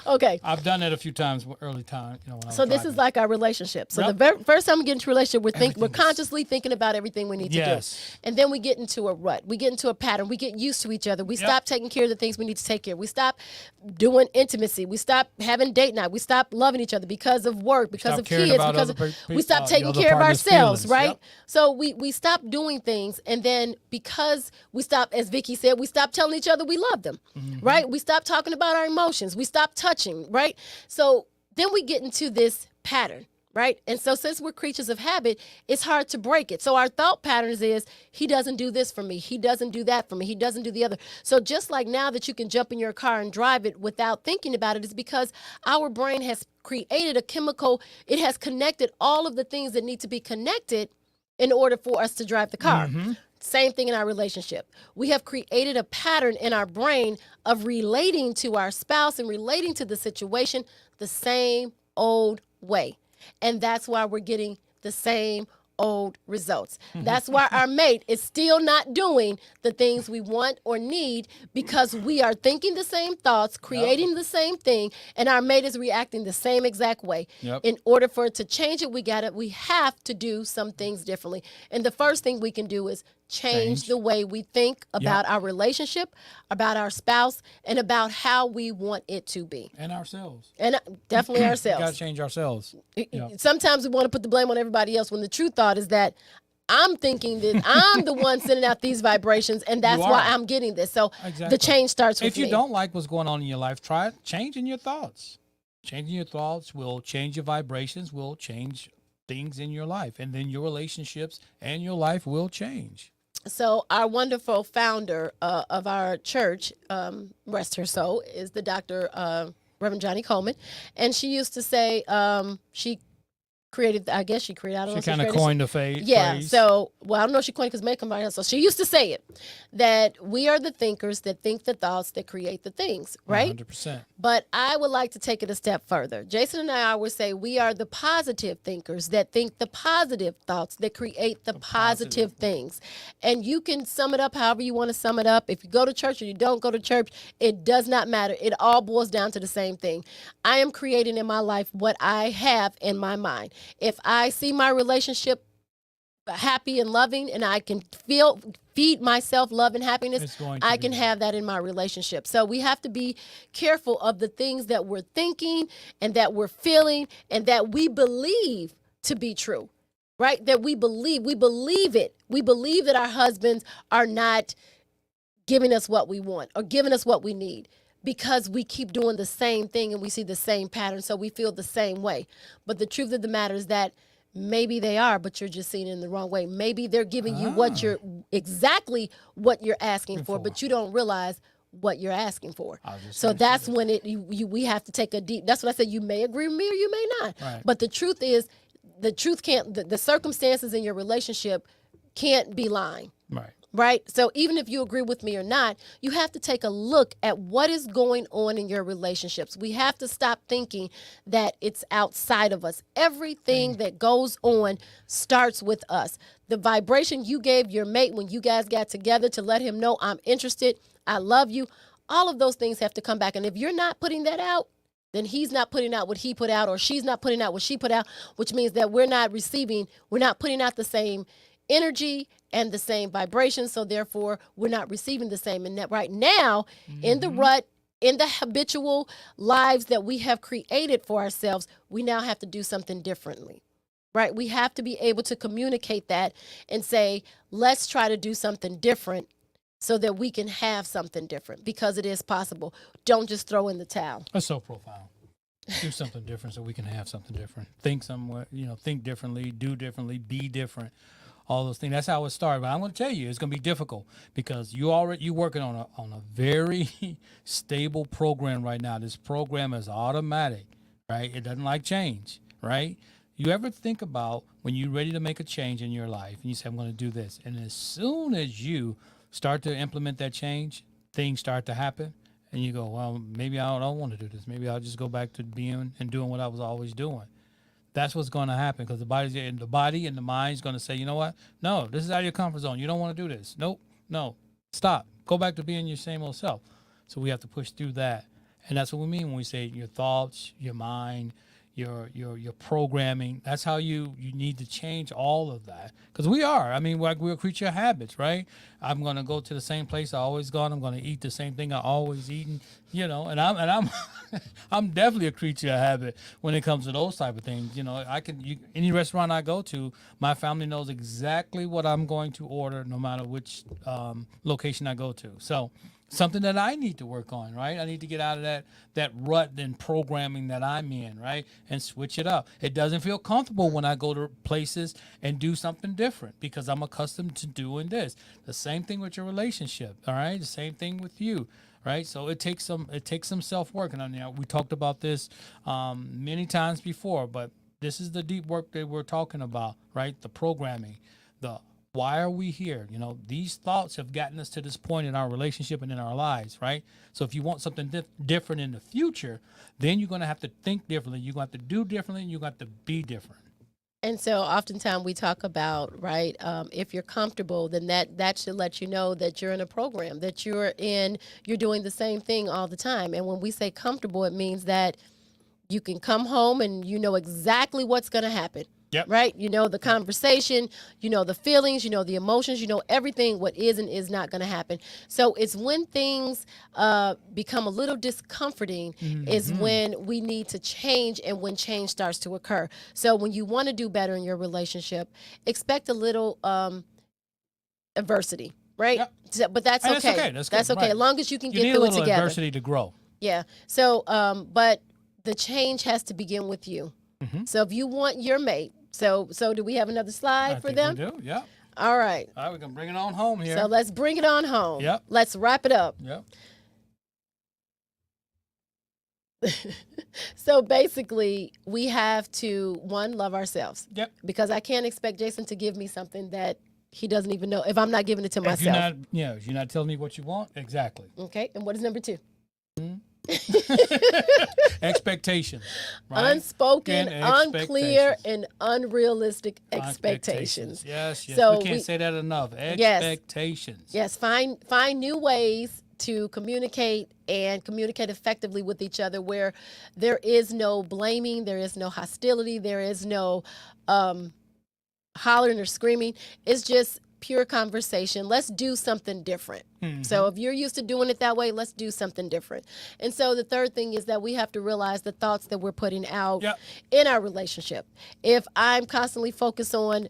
Okay. I've done it a few times early time. When I was So this driving. is like our relationship. So Yep. the first time we get into a relationship, we're Everything is- consciously thinking about everything we need to Yes. do. And then we get into a rut. We get into a pattern. We get used to each other. We Yep. stop taking care of the things we need to take care of. We stop doing intimacy. We stop having date night. We stop loving each other because of work, because stop of caring kids, about because other we stop the taking other care of partner's ourselves, feelings. right? Yep. So we stop doing things, and then because we stop, as Vicky said, we stop telling each other we love them, right? We stop talking about our emotions. We stop touching, right? So then we get into this pattern, right? And so since we're creatures of habit, it's hard to break it. So our thought patterns is, he doesn't do this for me. He doesn't do that for me. He doesn't do the other. So just like now that you can jump in your car and drive it without thinking about it, is because our brain has created a chemical. It has connected all of the things that need to be connected in order for us to drive the car. Same thing in our relationship. We have created a pattern in our brain of relating to our spouse and relating to the situation the same old way. And that's why we're getting the same old results. That's why our mate is still not doing the things we want or need, because we are thinking the same thoughts, creating the same thing, and our mate is reacting the same exact way. Yep. In order for it to change it, we have to do some things differently. And the first thing we can do is change the way we think about our relationship, about our spouse, and about how we want it to be. And ourselves. And definitely We ourselves. got to change ourselves. Sometimes we want to put the blame on everybody else, when the true thought is that I'm thinking that I'm the one sending out these vibrations, and that's You why are. I'm getting this. So Exactly. the change starts with If you me. don't like what's going on in your life, try changing your thoughts. Changing your thoughts will change your vibrations, will change things in your life. And then your relationships and your life will change. So our wonderful founder of our church, rest her soul, is the Dr. Reverend Johnny Coleman. And she used to say, she created, I guess she created, I don't know. She kind of coined the phrase. Yeah. So, well, I don't know if she coined it because it may come by her. So she used to say it, that we are the thinkers that think the thoughts that create the things, right? 100%. But I would like to take it a step further. Jason and I always say we are the positive thinkers that think the positive thoughts that create the positive things. And you can sum it up however you want to sum it up. If you go to church or you don't go to church, it does not matter. It all boils down to the same thing. I am creating in my life what I have in my mind. If I see my relationship happy and loving, and I can feed myself love and happiness, I can have that in my relationship. So we have to be careful of the things that we're thinking and that we're feeling and that we believe to be true, right? That we believe it. We believe that our husbands are not giving us what we want or giving us what we need, because we keep doing the same thing and we see the same pattern, so we feel the same way. But the truth of the matter is that maybe they are, but you're just seeing it in the wrong way. Maybe they're giving you exactly what you're asking for, but you don't realize what you're asking for. So that's when we have to take a deep. That's what I said. You may agree with me or you may not. Right. But the truth is, the truth can't. The circumstances in your relationship can't be lying. Right. right? So even if you agree with me or not, you have to take a look at what is going on in your relationships. We have to stop thinking that it's outside of us. Everything that goes on starts with us. The vibration you gave your mate when you guys got together to let him know, I'm interested, I love you, all of those things have to come back. And if you're not putting that out, then he's not putting out what he put out, or she's not putting out what she put out, which means that we're not putting out the same energy and the same vibration. So therefore, we're not receiving the same. And that right now, in the rut, in the habitual lives that we have created for ourselves, we now have to do something differently. Right? We have to be able to communicate that and say, let's try to do something different so that we can have something different, because it is possible. Don't just throw in the towel. That's so profound. Do something different so we can have something different. Think somewhere, think differently, do differently, be different. All those things. That's how it started. But I'm going to tell you, it's going to be difficult because you're working on a very stable program right now. This program is automatic, right? It doesn't like change, right? You ever think about when you're ready to make a change in your life and you say, I'm going to do this. And as soon as you start to implement that change, things start to happen. And you go, well, maybe I don't want to do this. Maybe I'll just go back to being and doing what I was always doing. That's what's going to happen, because the body and the mind is going to say, you know what? No, this is out of your comfort zone. You don't want to do this. Nope. No. Stop. Go back to being your same old self. So we have to push through that. And that's what we mean when we say your thoughts, your mind, your programming. That's how you need to change all of that, because we're a creature of habits, right? I'm going to go to the same place I always gone. I'm going to eat the same thing I always eaten, and I'm I'm definitely a creature of habit when it comes to those type of things. Any restaurant I go to, my family knows exactly what I'm going to order, no matter which location I go to. So something that I need to work on, right? I need to get out of that rut and programming that I'm in, right? And switch it up. It doesn't feel comfortable when I go to places and do something different, because I'm accustomed to doing this. The same thing with your relationship, all right? The same thing with you, right? So it takes some self-work. And we talked about this many times before, but this is the deep work that we're talking about, right? The programming, why are we here? These thoughts have gotten us to this point in our relationship and in our lives, right? So if you want something different in the future, then you're going to have to think differently. You're going to have to do differently. And you're going to have to be different. And so oftentimes we talk about, right, if you're comfortable, then that should let you know that you're in a program, that you're doing the same thing all the time. And when we say comfortable, it means that you can come home and you know exactly what's going to happen. Yep. Right? The conversation, the feelings, the emotions, everything, what is and is not going to happen. So it's when things become a little discomforting is when we need to change, and when change starts to occur. So when you want to do better in your relationship, expect a little adversity, right? Yep. So, but that's And okay. That's okay. Right. As long as you can You get need through a it little together. adversity to grow. Yeah. So, but the change has to begin with you. So if you want your mate, so do we have another slide for them? We do, yeah. All right. All right, we can bring it on home here. So let's bring it on home. Yep. Let's wrap it up. Yep. So basically, we have to, one, love ourselves. Yep. Because I can't expect Jason to give me something that he doesn't even know if I'm not giving it to myself. If you're not telling me what you want, exactly. Okay. And what is number 2? Expectations, right? Unspoken, unclear, and unrealistic expectations. Yes. So we can't say that enough. Expectations. Yes. Find new ways to communicate, and communicate effectively with each other, where there is no blaming, there is no hostility, there is no hollering or screaming. It's just pure conversation. Let's do something different. So if you're used to doing it that way, let's do something different. And so the third thing is that we have to realize the thoughts that we're putting out in our relationship. If I'm constantly focused on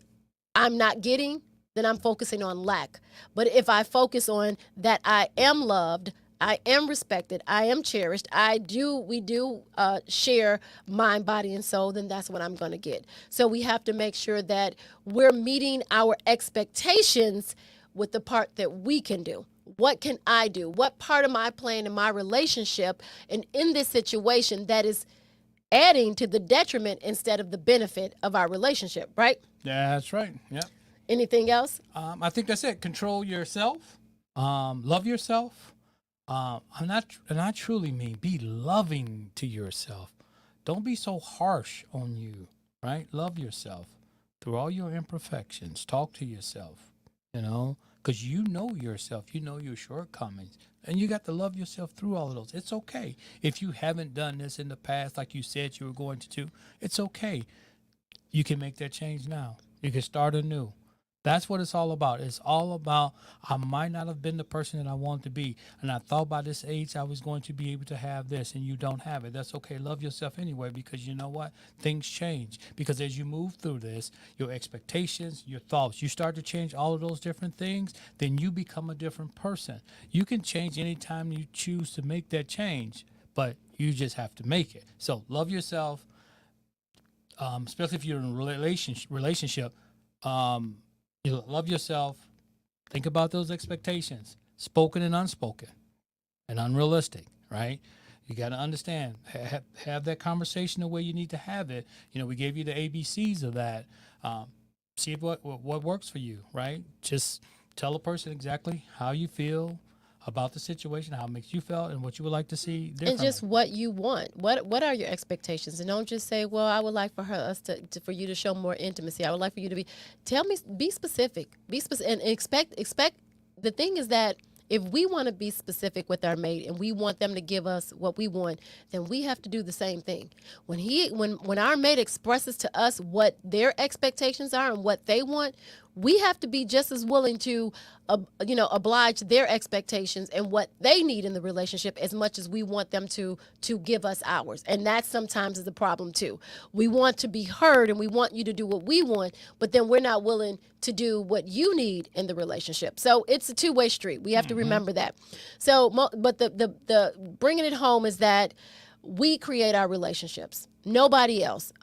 I'm not getting, then I'm focusing on lack. But if I focus on that I am loved, I am respected, I am cherished, we do share mind, body, and soul, then that's what I'm going to get. So we have to make sure that we're meeting our expectations with the part that we can do. What can I do? What part of my plan in my relationship and in this situation that is adding to the detriment instead of the benefit of our relationship, right? That's right. Yeah. Anything else? I think that's it. Control yourself. Love yourself. And I truly mean be loving to yourself. Don't be so harsh on you, right? Love yourself through all your imperfections. Talk to yourself, because you know yourself. You know your shortcomings. And you got to love yourself through all of those. It's okay. If you haven't done this in the past, like you said you were going to do, it's okay. You can make that change now. You can start anew. That's what it's all about. It's all about, I might not have been the person that I wanted to be. And I thought by this age I was going to be able to have this, and you don't have it. That's okay. Love yourself anyway, because you know what? Things change. Because as you move through this, your expectations, your thoughts, you start to change all of those different things, then you become a different person. You can change anytime you choose to make that change, but you just have to make it. So love yourself, especially if you're in a relationship. You love yourself. Think about those expectations, spoken and unspoken, and unrealistic, right? You got to understand, have that conversation the way you need to have it. We gave you the ABCs of that. See what works for you, right? Just tell a person exactly how you feel about the situation, how it makes you feel, and what you would like to see differently. And just what you want. What are your expectations? And don't just say, well, I would like for for you to show more intimacy. I would like for you to be specific. Be specific and expect. The thing is that if we want to be specific with our mate and we want them to give us what we want, then we have to do the same thing. When our mate expresses to us what their expectations are and what they want, we have to be just as willing to, oblige their expectations and what they need in the relationship as much as we want them to give us ours. And that sometimes is the problem too. We want to be heard and we want you to do what we want, but then we're not willing to do what you need in the relationship. So it's a two-way street. We have to remember that. So, but the bringing it home is that we create our relationships. Nobody else.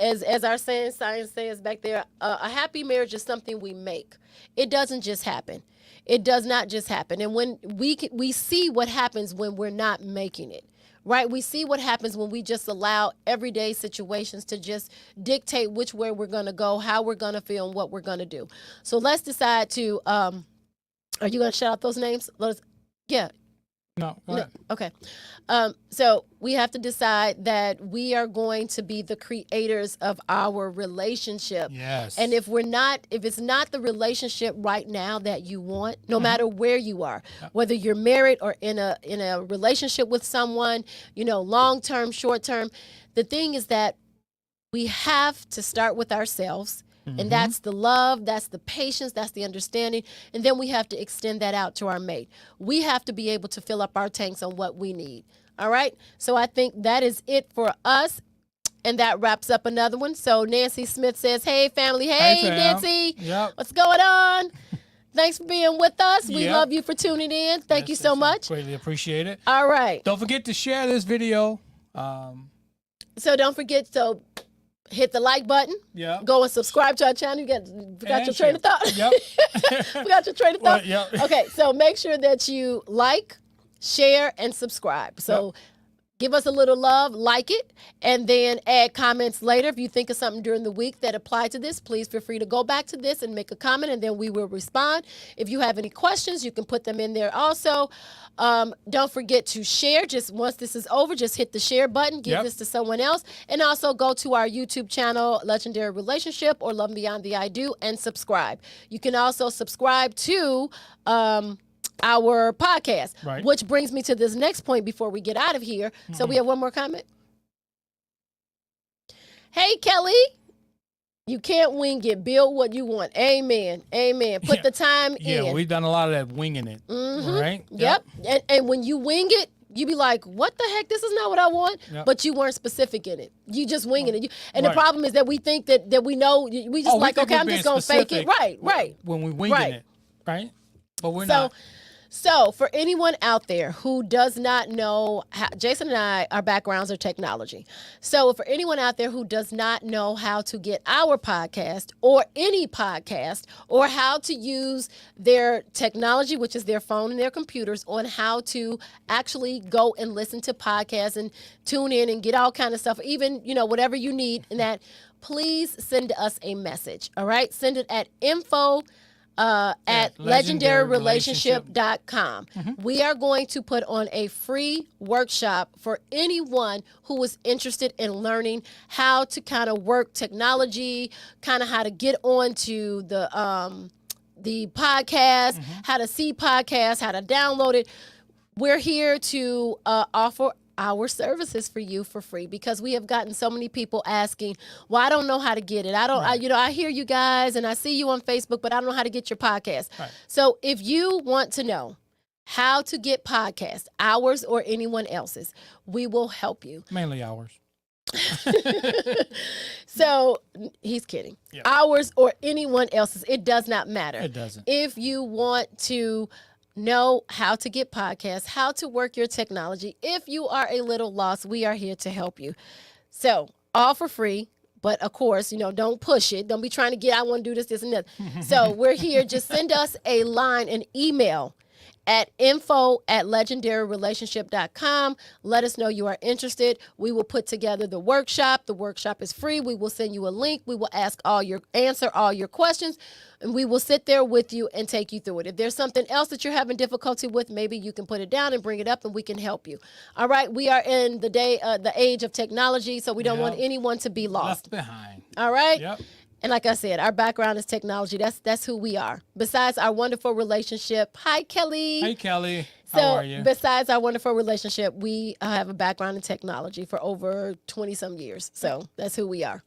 As our science says back there, a happy marriage is something we make. It doesn't just happen. It does not just happen. And when we see what happens when we're not making it, right? We see what happens when we just allow everyday situations to just dictate which way we're going to go, how we're going to feel, and what we're going to do. So let's decide to, are you going to shout out those names? Yeah. No, go ahead. Okay. So we have to decide that we are going to be the creators of our relationship. Yes. And if it's not the relationship right now that you want, no matter where you are, whether you're married or in a relationship with someone, long term, short term, the thing is that we have to start with ourselves. And that's the love, that's the patience, that's the understanding. And then we have to extend that out to our mate. We have to be able to fill up our tanks on what we need. All right? So I think that is it for us. And that wraps up another one. So Nancy Smith says, hey, family. Hey, Nancy. Yep. What's going on? Thanks for being with us. We Yep. love you for tuning in. Thank you so much. Greatly appreciate it. All right. Don't forget to share this video. So don't forget to hit the like button. Yeah. Go and subscribe to our channel. You forgot your train of thought. Yep. Forgot your train of thought. Well, yep. Okay, so make sure that you like, share, and subscribe. So give us a little love, like it, and then add comments later. If you think of something during the week that applied to this, please feel free to go back to this and make a comment, and then we will respond. If you have any questions, you can put them in there also. Don't forget to share. Just once this is over, just hit the share button, give this to someone else, and also go to our YouTube channel, Legendary Relationship or Love Beyond the I Do, and subscribe. You can also subscribe to our podcast, Right. which brings me to this next point before we get out of here. So we have one more comment. Hey, Kelly. You can't wing it. Build what you want. Amen. Amen. Put the time in. Yeah, we've done a lot of that winging it. Right? Yep. And when you wing it, you be like, what the heck? This is not what I want. Yep. But you weren't specific in it. You just winging it. And Right. the problem is that we think that we know. We just We think okay, we're I'm being just going to fake it. specific Right. When we winging Right. it. Right? But we're not. So for anyone out there who does not know, Jason and I, our backgrounds are technology. So for anyone out there who does not know how to get our podcast or any podcast or how to use their technology, which is their phone and their computers, on how to actually go and listen to podcasts and tune in and get all kind of stuff, even, whatever you need, and that please send us a message. All right, send it at info at legendaryrelationship.com. We are going to put on a free workshop for anyone who is interested in learning how to kind of work technology, kind of how to get onto the podcast, how to see podcasts, how to download it. We're here to offer our services for you for free because we have gotten so many people asking, well, I don't know how to get it. I hear you guys and I see you on Facebook, but I don't know how to get your podcast. Right. So if you want to know how to get podcasts, ours or anyone else's, we will help you. Mainly ours. So he's kidding. Yep. Ours or anyone else's, it does not matter. It doesn't. If you want to know how to get podcasts, how to work your technology, if you are a little lost, we are here to help you. So all for free. But of course, don't push it. Don't be trying to get, I want to do this, and that. So we're here. Just send us a line, an email at info@legendaryrelationship.com. Let us know you are interested. We will put together the workshop. The workshop is free. We will send you a link. We will answer all your questions, and we will sit there with you and take you through it. If there's something else that you're having difficulty with, maybe you can put it down and bring it up and we can help you. All right. We are in the age of technology, so we don't want anyone to be lost. Left behind. All right. Yep. And like I said, our background is technology. That's who we are. Besides our wonderful relationship. Hi, Kelly. Hey, Kelly. How are you? Besides our wonderful relationship, we have a background in technology for over 20-some years. So that's who we are.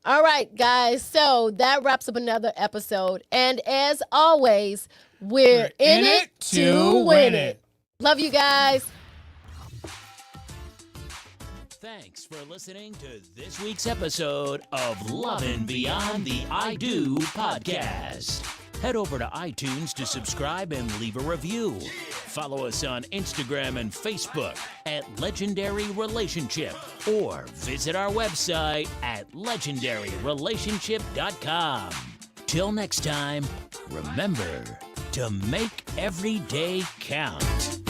All right, guys. So that wraps up another episode. And as always, we're in it to win it. Love you guys. Thanks for listening to this week's episode of Lovin' Beyond the I Do podcast. Head over to iTunes to subscribe and leave a review. Follow us on Instagram and Facebook at Legendary Relationship or visit our website at legendaryrelationship.com. Till next time, remember to make every day count.